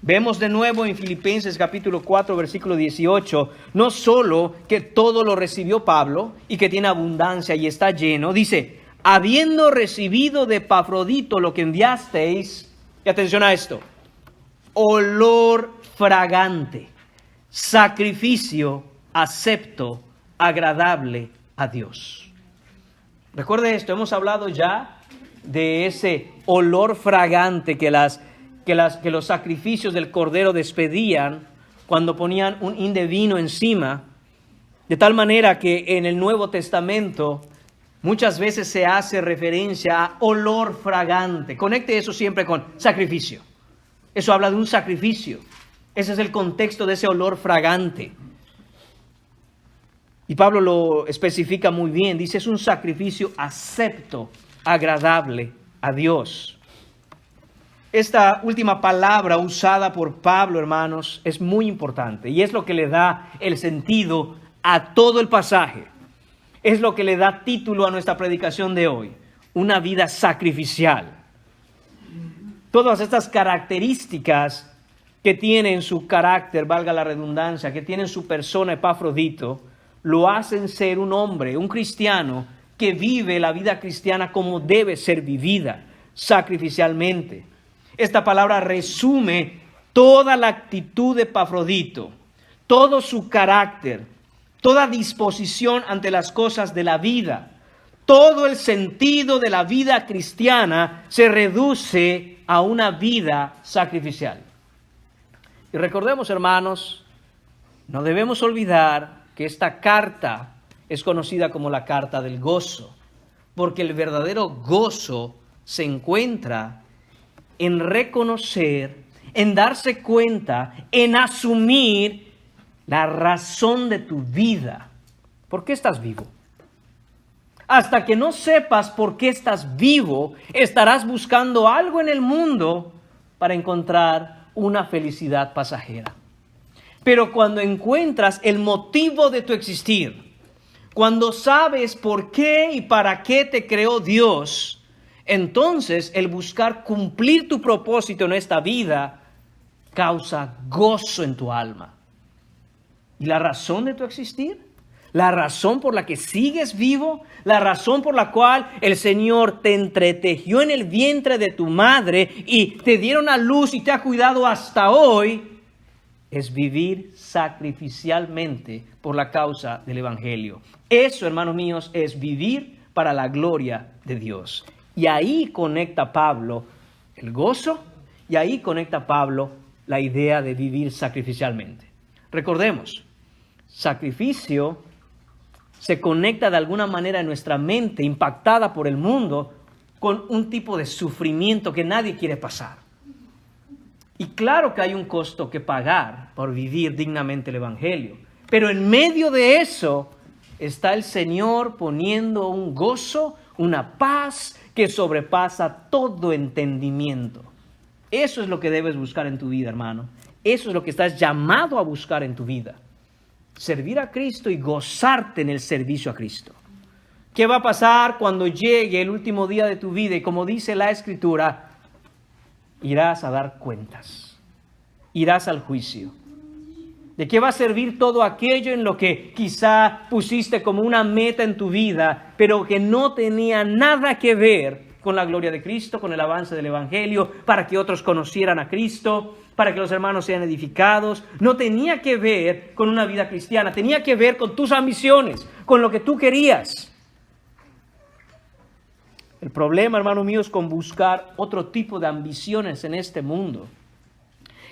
Vemos de nuevo en Filipenses capítulo 4, versículo 18, no solo que todo lo recibió Pablo y que tiene abundancia y está lleno, dice, habiendo recibido de Epafrodito lo que enviasteis, y atención a esto, olor fragante, sacrificio acepto, agradable a Dios. Recuerde esto, hemos hablado ya de ese olor fragante que los sacrificios del cordero despedían cuando ponían un hin de vino encima, de tal manera que en el Nuevo Testamento muchas veces se hace referencia a olor fragante. Conecte eso siempre con sacrificio. Eso habla de un sacrificio. Ese es el contexto de ese olor fragante. Y Pablo lo especifica muy bien. Dice, es un sacrificio acepto, agradable a Dios. Esta última palabra usada por Pablo, hermanos, es muy importante. Y es lo que le da el sentido a todo el pasaje. Es lo que le da título a nuestra predicación de hoy. Una vida sacrificial. Todas estas características que tienen su carácter, valga la redundancia, que tienen su persona Epafrodito, lo hacen ser un hombre, un cristiano, que vive la vida cristiana como debe ser vivida, sacrificialmente. Esta palabra resume toda la actitud de Epafrodito, todo su carácter, toda disposición ante las cosas de la vida. Todo el sentido de la vida cristiana se reduce a una vida sacrificial. Y recordemos, hermanos, no debemos olvidar que esta carta es conocida como la carta del gozo, porque el verdadero gozo se encuentra en reconocer, en darse cuenta, en asumir la razón de tu vida. ¿Por qué estás vivo? Hasta que no sepas por qué estás vivo, estarás buscando algo en el mundo para encontrar una felicidad pasajera. Pero cuando encuentras el motivo de tu existir, cuando sabes por qué y para qué te creó Dios, entonces el buscar cumplir tu propósito en esta vida causa gozo en tu alma. ¿Y la razón de tu existir? La razón por la que sigues vivo, la razón por la cual el Señor te entretejió en el vientre de tu madre y te dieron a luz y te ha cuidado hasta hoy, es vivir sacrificialmente por la causa del Evangelio. Eso, hermanos míos, es vivir para la gloria de Dios. Y ahí conecta Pablo el gozo y ahí conecta Pablo la idea de vivir sacrificialmente. Recordemos, sacrificio se conecta de alguna manera en nuestra mente, impactada por el mundo, con un tipo de sufrimiento que nadie quiere pasar. Y claro que hay un costo que pagar por vivir dignamente el Evangelio. Pero en medio de eso está el Señor poniendo un gozo, una paz que sobrepasa todo entendimiento. Eso es lo que debes buscar en tu vida, hermano. Eso es lo que estás llamado a buscar en tu vida. Servir a Cristo y gozarte en el servicio a Cristo. ¿Qué va a pasar cuando llegue el último día de tu vida? Y como dice la Escritura, irás a dar cuentas. Irás al juicio. ¿De qué va a servir todo aquello en lo que quizá pusiste como una meta en tu vida, pero que no tenía nada que ver con la gloria de Cristo, con el avance del Evangelio, para que otros conocieran a Cristo, para que los hermanos sean edificados. No tenía que ver con una vida cristiana, tenía que ver con tus ambiciones, con lo que tú querías. El problema, hermanos míos, con buscar otro tipo de ambiciones en este mundo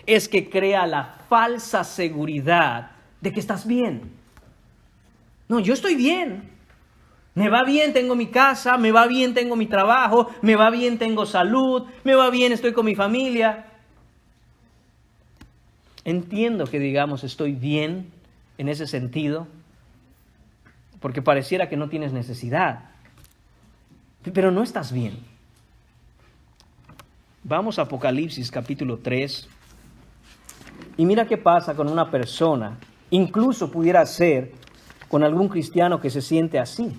es que crea la falsa seguridad de que estás bien. No, yo estoy bien. Me va bien, tengo mi casa, me va bien, tengo mi trabajo, me va bien, tengo salud, me va bien, estoy con mi familia. Entiendo que digamos estoy bien en ese sentido, porque pareciera que no tienes necesidad, pero no estás bien. Vamos a Apocalipsis capítulo 3 y mira qué pasa con una persona, incluso pudiera ser con algún cristiano que se siente así.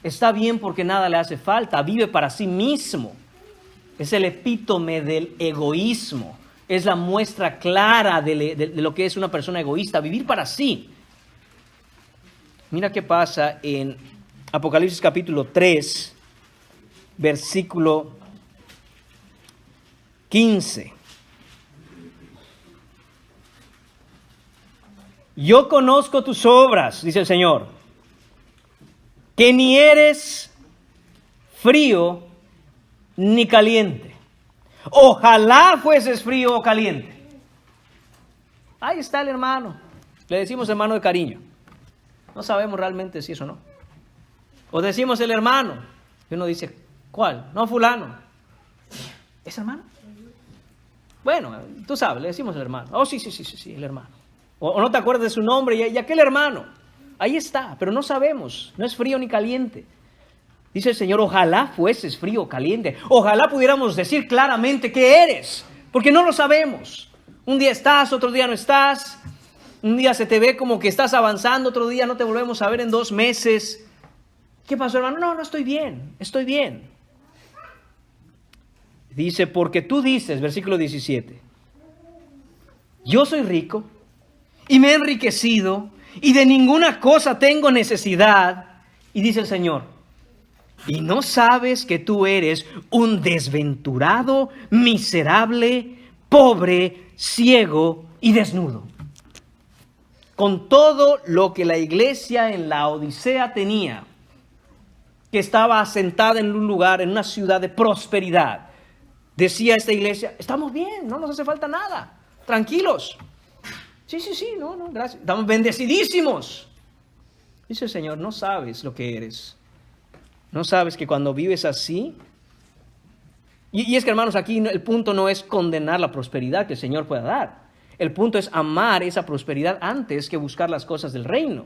Está bien porque nada le hace falta, vive para sí mismo. Es el epítome del egoísmo. Es la muestra clara de lo que es una persona egoísta, vivir para sí. Mira qué pasa en Apocalipsis capítulo 3, versículo 15. Yo conozco tus obras, dice el Señor, que ni eres frío ni caliente. Ojalá fueses frío o caliente. Ahí está el hermano. Le decimos hermano de cariño. No sabemos realmente si eso o no. O decimos el hermano. Y uno dice, ¿cuál? No, fulano. ¿Es hermano? Bueno, tú sabes, le decimos el hermano. Oh, sí, el hermano. O no te acuerdas de su nombre y aquel hermano. Ahí está, pero no sabemos. No es frío ni caliente. Dice el Señor, ojalá fueses frío o caliente. Ojalá pudiéramos decir claramente qué eres, porque no lo sabemos. Un día estás, otro día no estás. Un día se te ve como que estás avanzando, otro día no te volvemos a ver en 2 meses. ¿Qué pasó, hermano? No, estoy bien, estoy bien. Dice, porque tú dices, versículo 17, yo soy rico y me he enriquecido y de ninguna cosa tengo necesidad. Y dice el Señor, y no sabes que tú eres un desventurado, miserable, pobre, ciego y desnudo. Con todo lo que la iglesia en la Odisea tenía, que estaba asentada en un lugar, en una ciudad de prosperidad, decía esta iglesia, estamos bien, no nos hace falta nada, tranquilos. Sí, no, gracias. Estamos bendecidísimos. Dice el Señor, no sabes lo que eres. No sabes que cuando vives así... Y es que, hermanos, aquí el punto no es condenar la prosperidad que el Señor pueda dar. El punto es amar esa prosperidad antes que buscar las cosas del reino.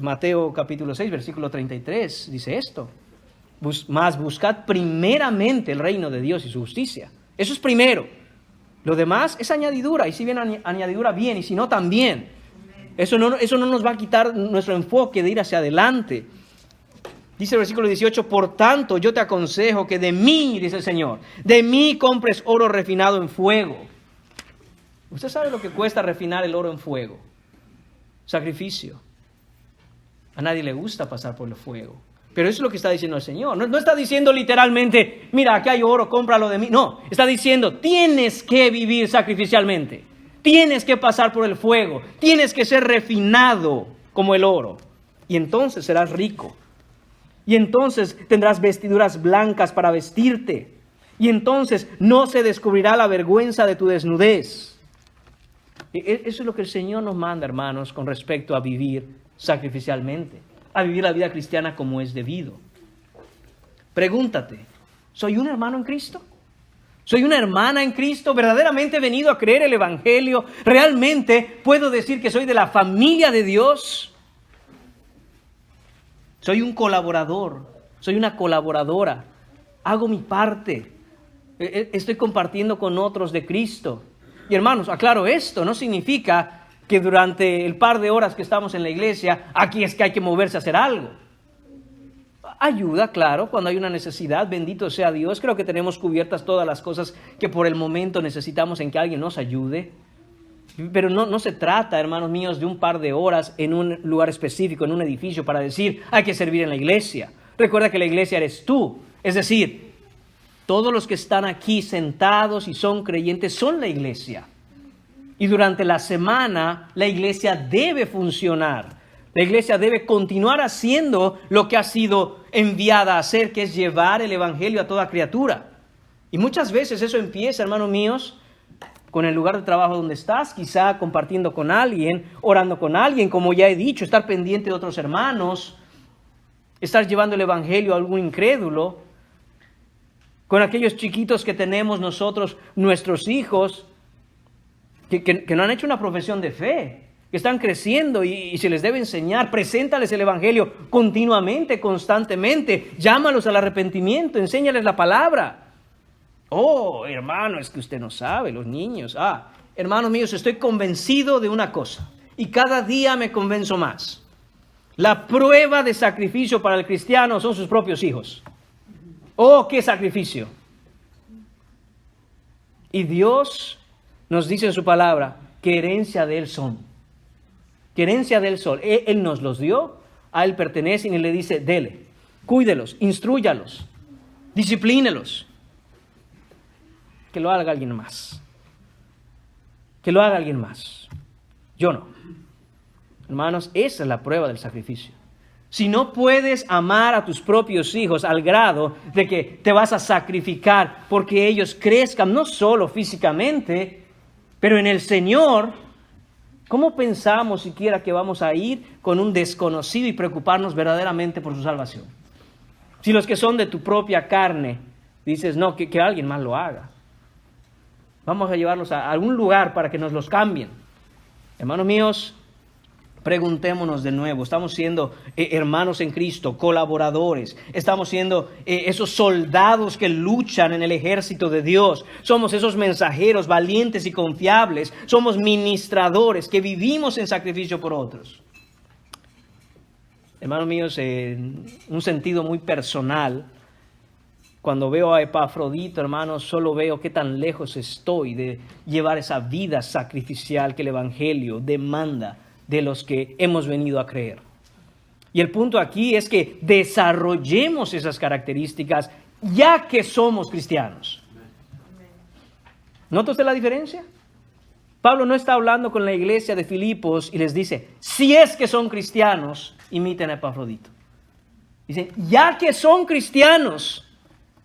Mateo capítulo 6, versículo 33 dice esto. Mas buscad primeramente el reino de Dios y su justicia. Eso es primero. Lo demás es añadidura. Y si viene añadidura, bien. Y si no, también. Eso no nos va a quitar nuestro enfoque de ir hacia adelante. Dice el versículo 18, por tanto yo te aconsejo que de mí, dice el Señor, de mí compres oro refinado en fuego. ¿Usted sabe lo que cuesta refinar el oro en fuego? Sacrificio. A nadie le gusta pasar por el fuego. Pero eso es lo que está diciendo el Señor. No está diciendo literalmente, mira, aquí hay oro, cómpralo de mí. No, está diciendo, tienes que vivir sacrificialmente. Tienes que pasar por el fuego. Tienes que ser refinado como el oro. Y entonces serás rico. Y entonces tendrás vestiduras blancas para vestirte. Y entonces no se descubrirá la vergüenza de tu desnudez. Eso es lo que el Señor nos manda, hermanos, con respecto a vivir sacrificialmente, a vivir la vida cristiana como es debido. Pregúntate, ¿soy un hermano en Cristo? ¿Soy una hermana en Cristo? ¿Verdaderamente he venido a creer el Evangelio? ¿Realmente puedo decir que soy de la familia de Dios? Soy un colaborador, soy una colaboradora, hago mi parte, estoy compartiendo con otros de Cristo. Y hermanos, aclaro esto, no significa que durante el par de horas que estamos en la iglesia, aquí es que hay que moverse a hacer algo. Ayuda, claro, cuando hay una necesidad, bendito sea Dios, creo que tenemos cubiertas todas las cosas que por el momento necesitamos en que alguien nos ayude. Pero no se trata, hermanos míos, de un par de horas en un lugar específico, en un edificio, para decir, hay que servir en la iglesia. Recuerda que la iglesia eres tú. Es decir, todos los que están aquí sentados y son creyentes son la iglesia. Y durante la semana la iglesia debe funcionar. La iglesia debe continuar haciendo lo que ha sido enviada a hacer, que es llevar el evangelio a toda criatura. Y muchas veces eso empieza, hermanos míos, con el lugar de trabajo donde estás, quizá compartiendo con alguien, orando con alguien, como ya he dicho, estar pendiente de otros hermanos, estar llevando el evangelio a algún incrédulo, con aquellos chiquitos que tenemos nosotros, nuestros hijos, que no han hecho una profesión de fe, que están creciendo y se les debe enseñar. Preséntales el evangelio continuamente, constantemente, llámalos al arrepentimiento, enséñales la palabra. Oh, hermano, es que usted no sabe, los niños. Hermanos míos, estoy convencido de una cosa y cada día me convenzo más. La prueba de sacrificio para el cristiano son sus propios hijos. Oh, qué sacrificio. Y Dios nos dice en su palabra que herencia de Él son. Que herencia de Él son. Él nos los dio, a Él pertenecen y le dice, dele, cuídelos, instrúyalos, disciplínelos. Que lo haga alguien más. Que lo haga alguien más. Yo no. Hermanos, esa es la prueba del sacrificio. Si no puedes amar a tus propios hijos al grado de que te vas a sacrificar porque ellos crezcan, no solo físicamente, pero en el Señor, ¿cómo pensamos siquiera que vamos a ir con un desconocido y preocuparnos verdaderamente por su salvación? Si los que son de tu propia carne, dices, no, que alguien más lo haga. Vamos a llevarlos a algún lugar para que nos los cambien. Hermanos míos, preguntémonos de nuevo. Estamos siendo hermanos en Cristo, colaboradores. Estamos siendo esos soldados que luchan en el ejército de Dios. Somos esos mensajeros valientes y confiables. Somos ministradores que vivimos en sacrificio por otros. Hermanos míos, en un sentido muy personal, cuando veo a Epafrodito, hermanos, solo veo qué tan lejos estoy de llevar esa vida sacrificial que el Evangelio demanda de los que hemos venido a creer. Y el punto aquí es que desarrollemos esas características ya que somos cristianos. ¿Nota usted la diferencia? Pablo no está hablando con la iglesia de Filipos y les dice, si es que son cristianos, imiten a Epafrodito. Dice, ya que son cristianos,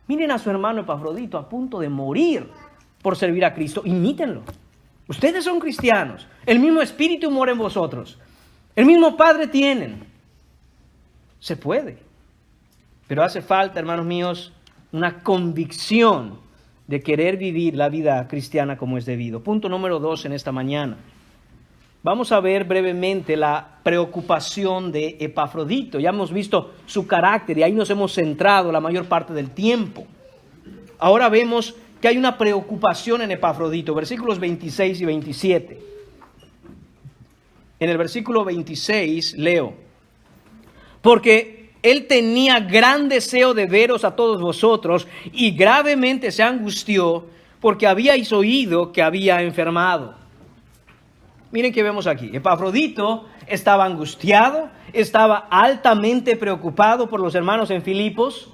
miren a su hermano Epafrodito a punto de morir por servir a Cristo, imítenlo. Ustedes son cristianos, el mismo Espíritu mora en vosotros, el mismo Padre tienen. Se puede, pero hace falta, hermanos míos, una convicción de querer vivir la vida cristiana como es debido. Punto número 2 en esta mañana. Vamos a ver brevemente la preocupación de Epafrodito. Ya hemos visto su carácter y ahí nos hemos centrado la mayor parte del tiempo. Ahora vemos que hay una preocupación en Epafrodito. Versículos 26 y 27. En el versículo 26 leo, porque él tenía gran deseo de veros a todos vosotros y gravemente se angustió porque habíais oído que había enfermado. Miren qué vemos aquí. Epafrodito estaba angustiado, estaba altamente preocupado por los hermanos en Filipos,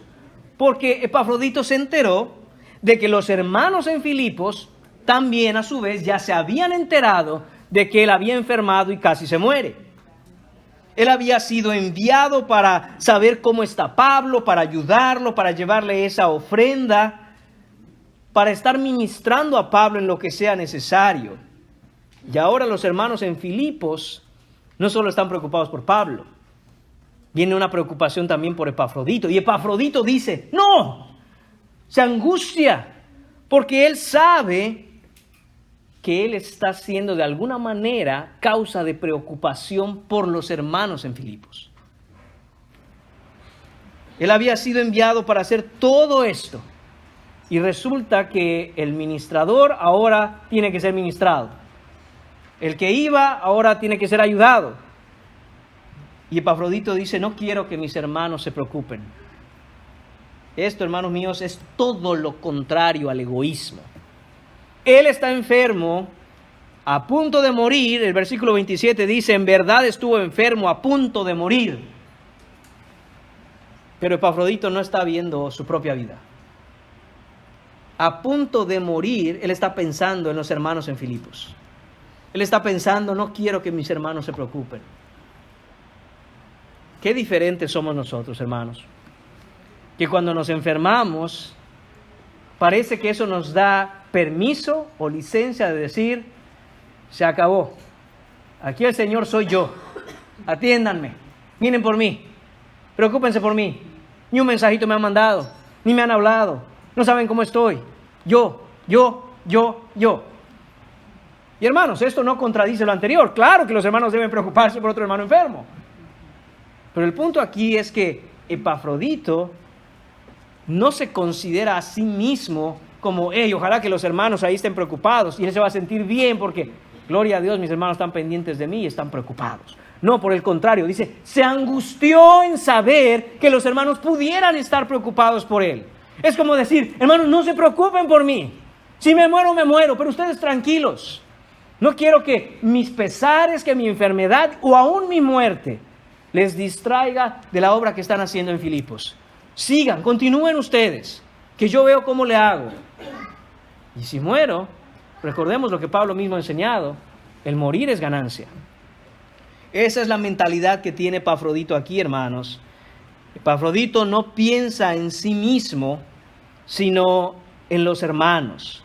porque Epafrodito se enteró de que los hermanos en Filipos también a su vez ya se habían enterado de que él había enfermado y casi se muere. Él había sido enviado para saber cómo está Pablo, para ayudarlo, para llevarle esa ofrenda, para estar ministrando a Pablo en lo que sea necesario. Y ahora los hermanos en Filipos no solo están preocupados por Pablo, viene una preocupación también por Epafrodito. Y Epafrodito dice, no, se angustia, porque él sabe que él está siendo de alguna manera causa de preocupación por los hermanos en Filipos. Él había sido enviado para hacer todo esto. Y resulta que el ministrador ahora tiene que ser ministrado. El que iba ahora tiene que ser ayudado. Y Epafrodito dice, no quiero que mis hermanos se preocupen. Esto, hermanos míos, es todo lo contrario al egoísmo. Él está enfermo, a punto de morir. El versículo 27 dice, en verdad estuvo enfermo, a punto de morir. Pero Epafrodito no está viendo su propia vida. A punto de morir, él está pensando en los hermanos en Filipos. Él está pensando, no quiero que mis hermanos se preocupen. Qué diferentes somos nosotros, hermanos. Que cuando nos enfermamos, parece que eso nos da permiso o licencia de decir, se acabó. Aquí el Señor soy yo. Atiéndanme. Miren por mí. Preocúpense por mí. Ni un mensajito me han mandado. Ni me han hablado. No saben cómo estoy. Yo. Y hermanos, esto no contradice lo anterior. Claro que los hermanos deben preocuparse por otro hermano enfermo. Pero el punto aquí es que Epafrodito no se considera a sí mismo como, ojalá que los hermanos ahí estén preocupados y él se va a sentir bien porque, gloria a Dios, mis hermanos están pendientes de mí y están preocupados. No, por el contrario, dice, se angustió en saber que los hermanos pudieran estar preocupados por él. Es como decir, hermanos, no se preocupen por mí. Si me muero, me muero, pero ustedes tranquilos. No quiero que mis pesares, que mi enfermedad o aún mi muerte les distraiga de la obra que están haciendo en Filipos. Sigan, continúen ustedes, que yo veo cómo le hago. Y si muero, recordemos lo que Pablo mismo ha enseñado, el morir es ganancia. Esa es la mentalidad que tiene Epafrodito aquí, hermanos. Epafrodito no piensa en sí mismo, sino en los hermanos.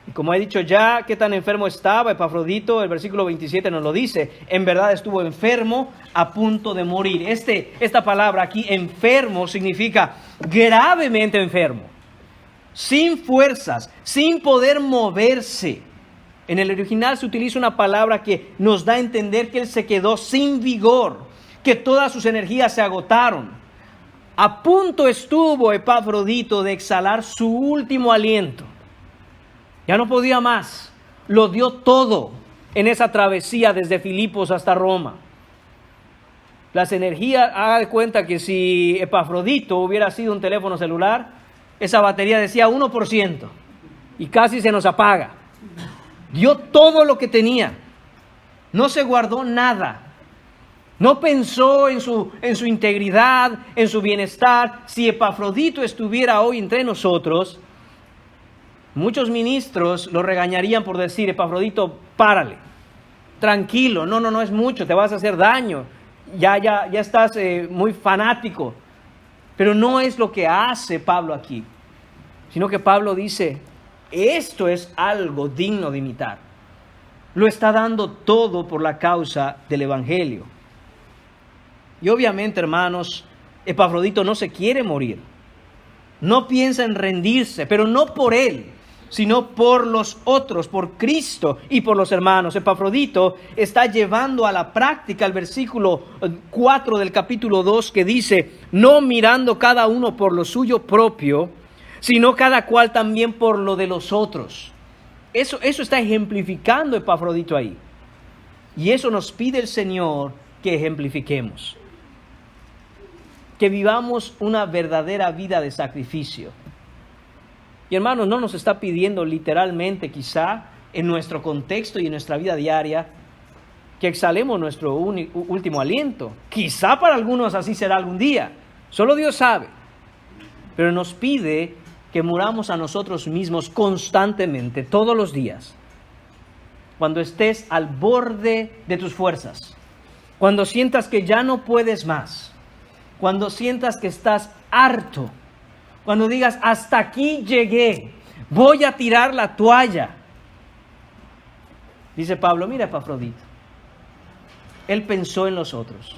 Y como he dicho ya, ¿qué tan enfermo estaba Epafrodito? El versículo 27 nos lo dice. En verdad estuvo enfermo, a punto de morir. Esta palabra aquí, enfermo, significa gravemente enfermo. Sin fuerzas, sin poder moverse. En el original se utiliza una palabra que nos da a entender que él se quedó sin vigor, que todas sus energías se agotaron. A punto estuvo Epafrodito de exhalar su último aliento. Ya no podía más. Lo dio todo en esa travesía desde Filipos hasta Roma. Las energías, haga de cuenta que si Epafrodito hubiera sido un teléfono celular, esa batería decía 1% y casi se nos apaga. Dio todo lo que tenía. No se guardó nada. No pensó en su integridad, en su bienestar. Si Epafrodito estuviera hoy entre nosotros, muchos ministros lo regañarían por decir, Epafrodito, párale, tranquilo, no es mucho, te vas a hacer daño, ya estás muy fanático. Pero no es lo que hace Pablo aquí, sino que Pablo dice, esto es algo digno de imitar. Lo está dando todo por la causa del Evangelio. Y obviamente, hermanos, Epafrodito no se quiere morir. No piensa en rendirse, pero no por él, sino por los otros, por Cristo y por los hermanos. Epafrodito está llevando a la práctica el versículo 4 del capítulo 2 que dice, no mirando cada uno por lo suyo propio, sino cada cual también por lo de los otros. Eso está ejemplificando Epafrodito ahí. Y eso nos pide el Señor que ejemplifiquemos. Que vivamos una verdadera vida de sacrificio. Y hermanos, no nos está pidiendo literalmente quizá en nuestro contexto y en nuestra vida diaria que exhalemos nuestro último aliento. Quizá para algunos así será algún día. Solo Dios sabe. Pero nos pide que muramos a nosotros mismos constantemente, todos los días. Cuando estés al borde de tus fuerzas. Cuando sientas que ya no puedes más. Cuando sientas que estás harto. Cuando digas, hasta aquí llegué, voy a tirar la toalla. Dice Pablo, mira Epafrodito, él pensó en los otros.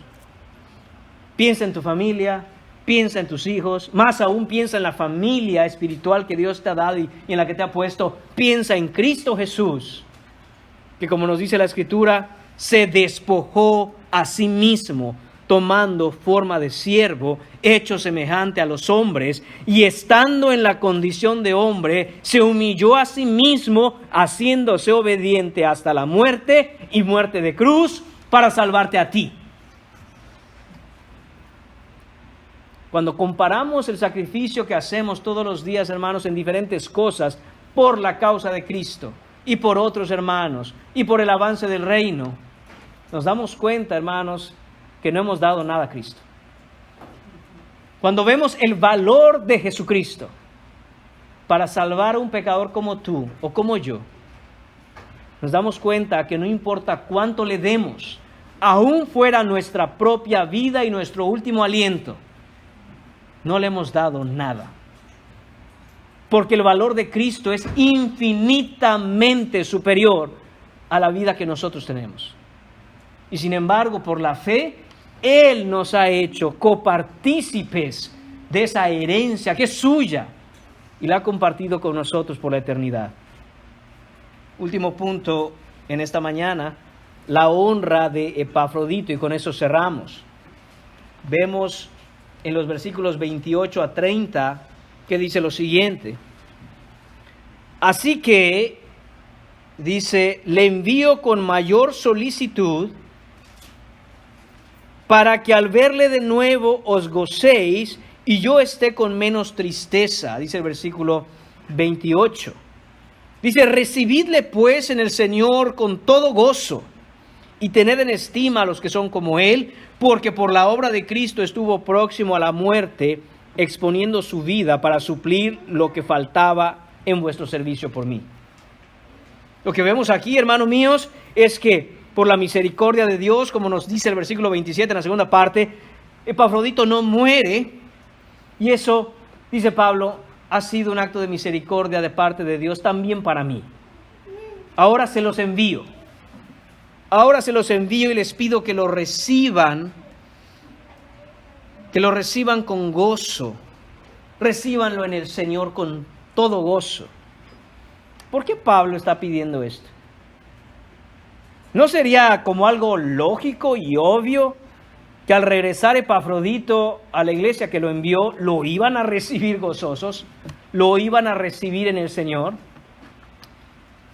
Piensa en tu familia, piensa en tus hijos, más aún piensa en la familia espiritual que Dios te ha dado y en la que te ha puesto. Piensa en Cristo Jesús, que como nos dice la Escritura, se despojó a sí mismo, tomando forma de siervo, hecho semejante a los hombres, y estando en la condición de hombre, se humilló a sí mismo, haciéndose obediente hasta la muerte y muerte de cruz, para salvarte a ti. Cuando comparamos el sacrificio que hacemos todos los días, hermanos, en diferentes cosas, por la causa de Cristo, y por otros hermanos, y por el avance del reino, nos damos cuenta, hermanos, que no hemos dado nada a Cristo. Cuando vemos el valor de Jesucristo para salvar a un pecador como tú o como yo, nos damos cuenta que no importa cuánto le demos, aún fuera nuestra propia vida y nuestro último aliento, no le hemos dado nada. Porque el valor de Cristo es infinitamente superior a la vida que nosotros tenemos. Y sin embargo, por la fe, Él nos ha hecho copartícipes de esa herencia que es suya y la ha compartido con nosotros por la eternidad. Último punto en esta mañana, la honra de Epafrodito, y con eso cerramos. Vemos en los versículos 28 a 30 que dice lo siguiente: así que, dice, le envío con mayor solicitud para que al verle de nuevo os gocéis y yo esté con menos tristeza, dice el versículo 28. Dice, recibidle pues en el Señor con todo gozo y tened en estima a los que son como Él, porque por la obra de Cristo estuvo próximo a la muerte, exponiendo su vida para suplir lo que faltaba en vuestro servicio por mí. Lo que vemos aquí, hermanos míos, es que por la misericordia de Dios, como nos dice el versículo 27 en la segunda parte, Epafrodito no muere, y eso, dice Pablo, ha sido un acto de misericordia de parte de Dios también para mí. Ahora se los envío. Ahora se los envío y les pido que lo reciban con gozo. Recíbanlo en el Señor con todo gozo. ¿Por qué Pablo está pidiendo esto? ¿No sería como algo lógico y obvio que al regresar Epafrodito a la iglesia que lo envió, lo iban a recibir gozosos, lo iban a recibir en el Señor?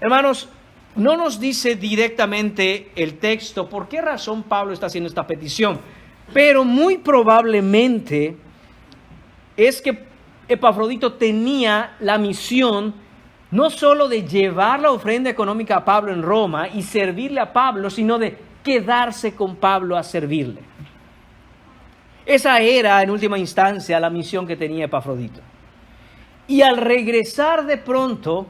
Hermanos, no nos dice directamente el texto por qué razón Pablo está haciendo esta petición, pero muy probablemente es que Epafrodito tenía la misión no solo de llevar la ofrenda económica a Pablo en Roma y servirle a Pablo, sino de quedarse con Pablo a servirle. Esa era, en última instancia, la misión que tenía Epafrodito. Y al regresar de pronto,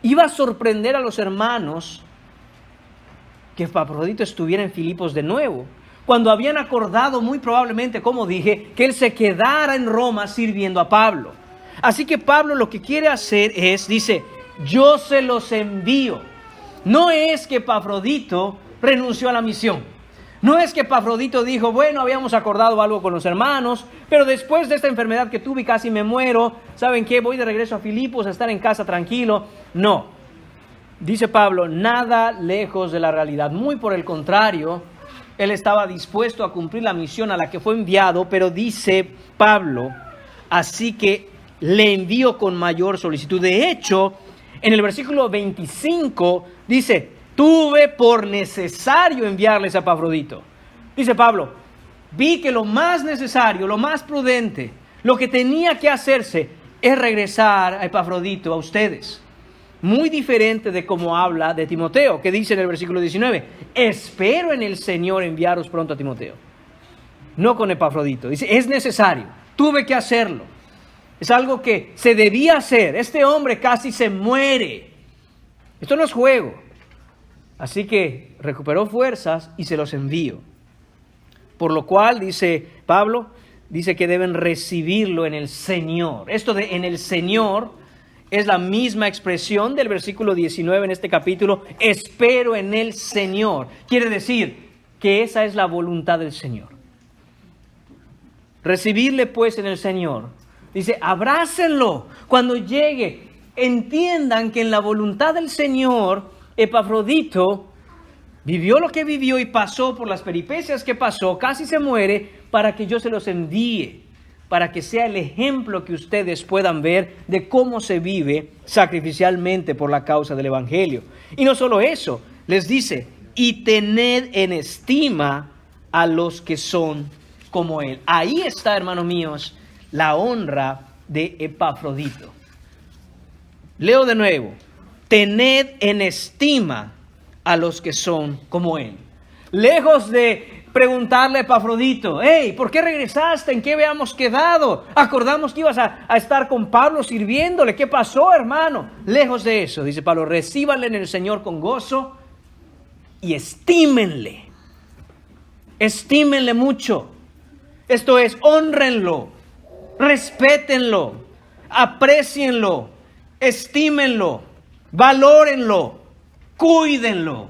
iba a sorprender a los hermanos que Epafrodito estuviera en Filipos de nuevo, cuando habían acordado muy probablemente, como dije, que él se quedara en Roma sirviendo a Pablo. Así que Pablo lo que quiere hacer es, dice, yo se los envío. No es que Epafrodito renunció a la misión. No es que Epafrodito dijo, bueno, habíamos acordado algo con los hermanos, pero después de esta enfermedad que tuve y casi me muero, ¿saben qué? Voy de regreso a Filipos a estar en casa tranquilo. No. Dice Pablo, nada lejos de la realidad. Muy por el contrario, él estaba dispuesto a cumplir la misión a la que fue enviado, pero dice Pablo, así que le envío con mayor solicitud. De hecho, en el versículo 25 dice, tuve por necesario enviarles a Epafrodito. Dice Pablo, vi que lo más necesario, lo más prudente, lo que tenía que hacerse es regresar a Epafrodito a ustedes. Muy diferente de cómo habla de Timoteo, que dice en el versículo 19, espero en el Señor enviaros pronto a Timoteo. No con Epafrodito. Dice, es necesario, tuve que hacerlo. Es algo que se debía hacer. Este hombre casi se muere. Esto no es juego. Así que recuperó fuerzas y se los envío. Por lo cual, dice Pablo, dice que deben recibirlo en el Señor. Esto de en el Señor es la misma expresión del versículo 19 en este capítulo. Espero en el Señor. Quiere decir que esa es la voluntad del Señor. Recibirle pues en el Señor. Dice, abrácenlo cuando llegue. Entiendan que en la voluntad del Señor, Epafrodito vivió lo que vivió y pasó por las peripecias que pasó, casi se muere, para que yo se los envíe, para que sea el ejemplo que ustedes puedan ver de cómo se vive sacrificialmente por la causa del Evangelio. Y no solo eso, les dice, y tened en estima a los que son como Él. Ahí está, hermanos míos, la honra de Epafrodito. Leo de nuevo, tened en estima a los que son como Él. Lejos de preguntarle a Epafrodito, hey, ¿por qué regresaste? ¿En qué habíamos quedado? Acordamos que ibas a estar con Pablo sirviéndole. ¿Qué pasó, hermano? Lejos de eso, dice Pablo, recíbanle en el Señor con gozo y estímenle. Estímenle mucho. Esto es, hónrenlo, respétenlo, aprécienlo, estímenlo, valórenlo, cuídenlo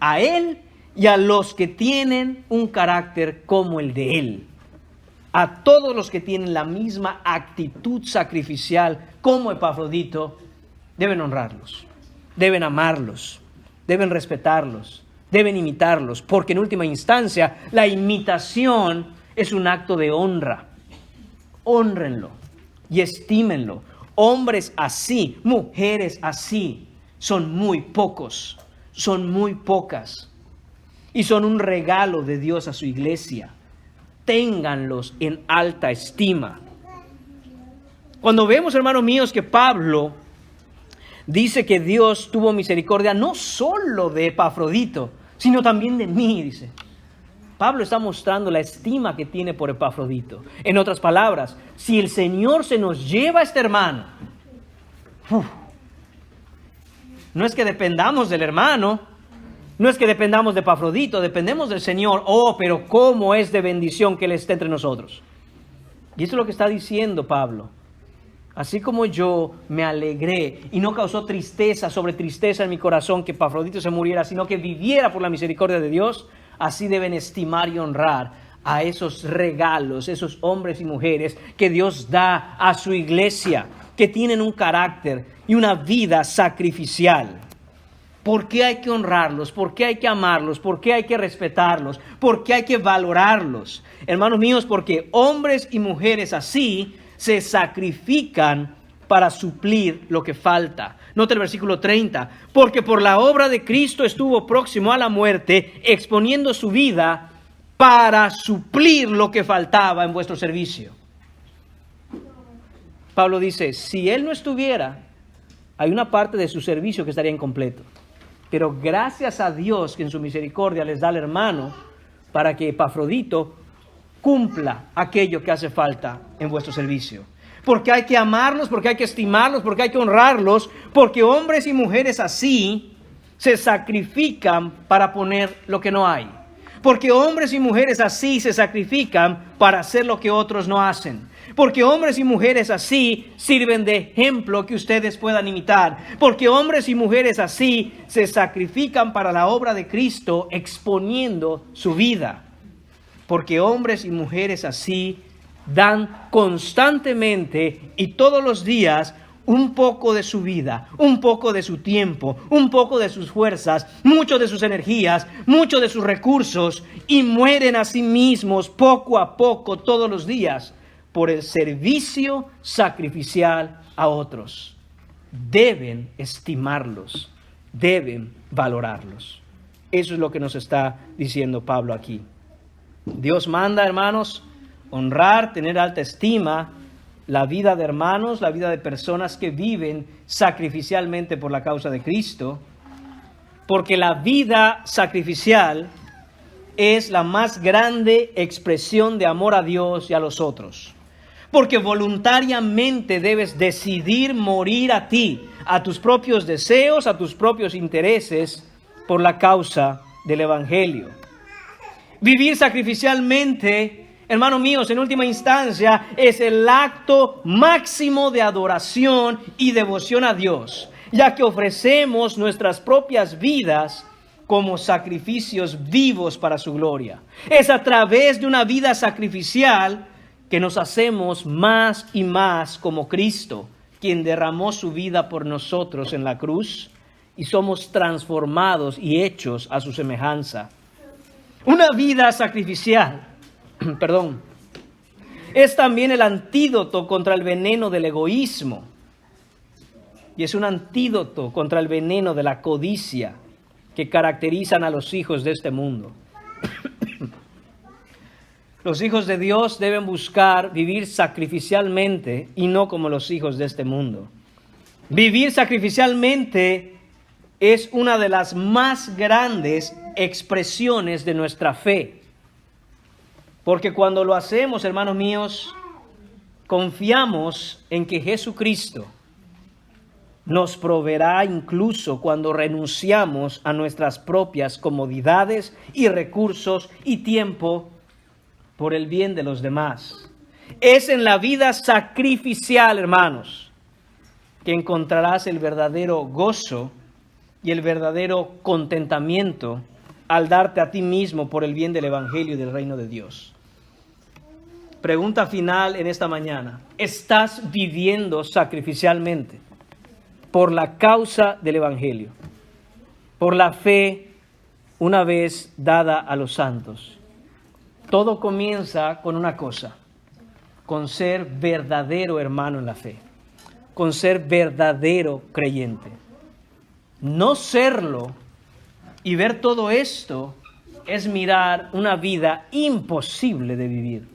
a él y a los que tienen un carácter como el de él. A todos los que tienen la misma actitud sacrificial como Epafrodito, deben honrarlos, deben amarlos, deben respetarlos, deben imitarlos, porque en última instancia la imitación es un acto de honra. Hónrenlo y estímenlo. Hombres así, mujeres así, son muy pocos, son muy pocas. Y son un regalo de Dios a su iglesia. Ténganlos en alta estima. Cuando vemos, hermanos míos, que Pablo dice que Dios tuvo misericordia no solo de Epafrodito, sino también de mí, dice. Pablo está mostrando la estima que tiene por Epafrodito. En otras palabras, si el Señor se nos lleva a este hermano, no es que dependamos del hermano, no es que dependamos de Epafrodito, dependemos del Señor. Oh, pero cómo es de bendición que Él esté entre nosotros. Y eso es lo que está diciendo Pablo. Así como yo me alegré y no causó tristeza sobre tristeza en mi corazón que Epafrodito se muriera, sino que viviera por la misericordia de Dios, así deben estimar y honrar a esos regalos, esos hombres y mujeres que Dios da a su iglesia, que tienen un carácter y una vida sacrificial. ¿Por qué hay que honrarlos? ¿Por qué hay que amarlos? ¿Por qué hay que respetarlos? ¿Por qué hay que valorarlos? Hermanos míos, porque hombres y mujeres así se sacrifican para suplir lo que falta. Nota el versículo 30. Porque por la obra de Cristo estuvo próximo a la muerte, exponiendo su vida para suplir lo que faltaba en vuestro servicio. Pablo dice, si Él no estuviera, hay una parte de su servicio que estaría incompleto. Pero gracias a Dios que en su misericordia les da al hermano para que Epafrodito cumpla aquello que hace falta en vuestro servicio. Porque hay que amarlos, porque hay que estimarlos, porque hay que honrarlos, porque hombres y mujeres así se sacrifican para poner lo que no hay. Porque hombres y mujeres así se sacrifican para hacer lo que otros no hacen. Porque hombres y mujeres así sirven de ejemplo que ustedes puedan imitar. Porque hombres y mujeres así se sacrifican para la obra de Cristo exponiendo su vida. Porque hombres y mujeres así dan constantemente y todos los días un poco de su vida, un poco de su tiempo, un poco de sus fuerzas, mucho de sus energías, mucho de sus recursos y mueren a sí mismos poco a poco todos los días por el servicio sacrificial a otros. Deben estimarlos, deben valorarlos. Eso es lo que nos está diciendo Pablo aquí. Dios manda, hermanos, honrar, tener alta estima la vida de hermanos, la vida de personas que viven sacrificialmente por la causa de Cristo, porque la vida sacrificial es la más grande expresión de amor a Dios y a los otros. Porque voluntariamente debes decidir morir a ti, a tus propios deseos, a tus propios intereses, por la causa del Evangelio. Vivir sacrificialmente, hermanos míos, en última instancia, es el acto máximo de adoración y devoción a Dios, ya que ofrecemos nuestras propias vidas como sacrificios vivos para su gloria. Es a través de una vida sacrificial que nos hacemos más y más como Cristo, quien derramó su vida por nosotros en la cruz, y somos transformados y hechos a su semejanza. Una vida sacrificial, es también el antídoto contra el veneno del egoísmo, y es un antídoto contra el veneno de la codicia que caracterizan a los hijos de este mundo. Los hijos de Dios deben buscar vivir sacrificialmente y no como los hijos de este mundo. Vivir sacrificialmente es una de las más grandes expresiones de nuestra fe. Porque cuando lo hacemos, hermanos míos, confiamos en que Jesucristo nos proveerá incluso cuando renunciamos a nuestras propias comodidades y recursos y tiempo por el bien de los demás. Es en la vida sacrificial, hermanos, que encontrarás el verdadero gozo y el verdadero contentamiento al darte a ti mismo por el bien del Evangelio y del reino de Dios. Pregunta final en esta mañana. ¿Estás viviendo sacrificialmente por la causa del Evangelio, por la fe una vez dada a los santos? Todo comienza con una cosa, con ser verdadero hermano en la fe, con ser verdadero creyente. No serlo y ver todo esto es mirar una vida imposible de vivir,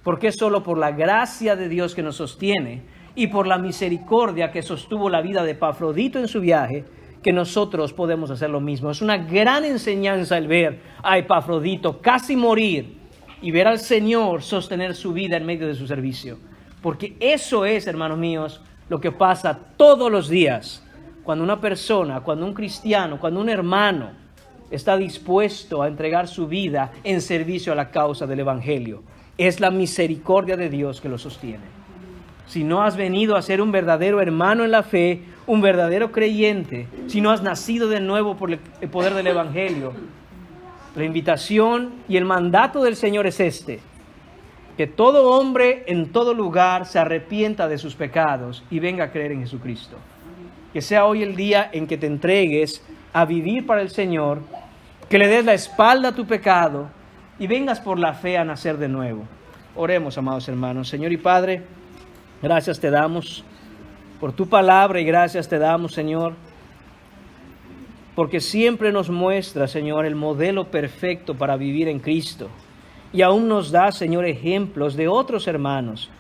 porque es solo por la gracia de Dios que nos sostiene y por la misericordia que sostuvo la vida de Epafrodito en su viaje, que nosotros podemos hacer lo mismo. Es una gran enseñanza el ver a Epafrodito casi morir y ver al Señor sostener su vida en medio de su servicio. Porque eso es, hermanos míos, lo que pasa todos los días cuando una persona, cuando un cristiano, cuando un hermano está dispuesto a entregar su vida en servicio a la causa del Evangelio. Es la misericordia de Dios que lo sostiene. Si no has venido a ser un verdadero hermano en la fe, un verdadero creyente, si no has nacido de nuevo por el poder del Evangelio, la invitación y el mandato del Señor es este: que todo hombre en todo lugar se arrepienta de sus pecados y venga a creer en Jesucristo. Que sea hoy el día en que te entregues a vivir para el Señor, que le des la espalda a tu pecado y vengas por la fe a nacer de nuevo. Oremos, amados hermanos. Señor y Padre, gracias te damos por tu palabra y gracias te damos, Señor, porque siempre nos muestra, Señor, el modelo perfecto para vivir en Cristo. Y aún nos da, Señor, ejemplos de otros hermanos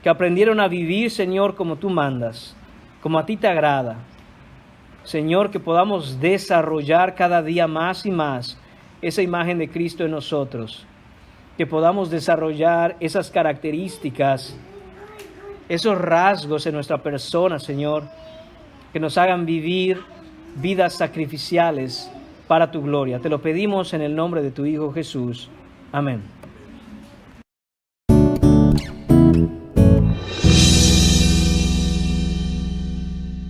que aprendieron a vivir, Señor, como tú mandas, como a ti te agrada. Señor, que podamos desarrollar cada día más y más esa imagen de Cristo en nosotros. Que podamos desarrollar esas características, esos rasgos en nuestra persona, Señor, que nos hagan vivir vidas sacrificiales para tu gloria. Te lo pedimos en el nombre de tu Hijo Jesús. Amén.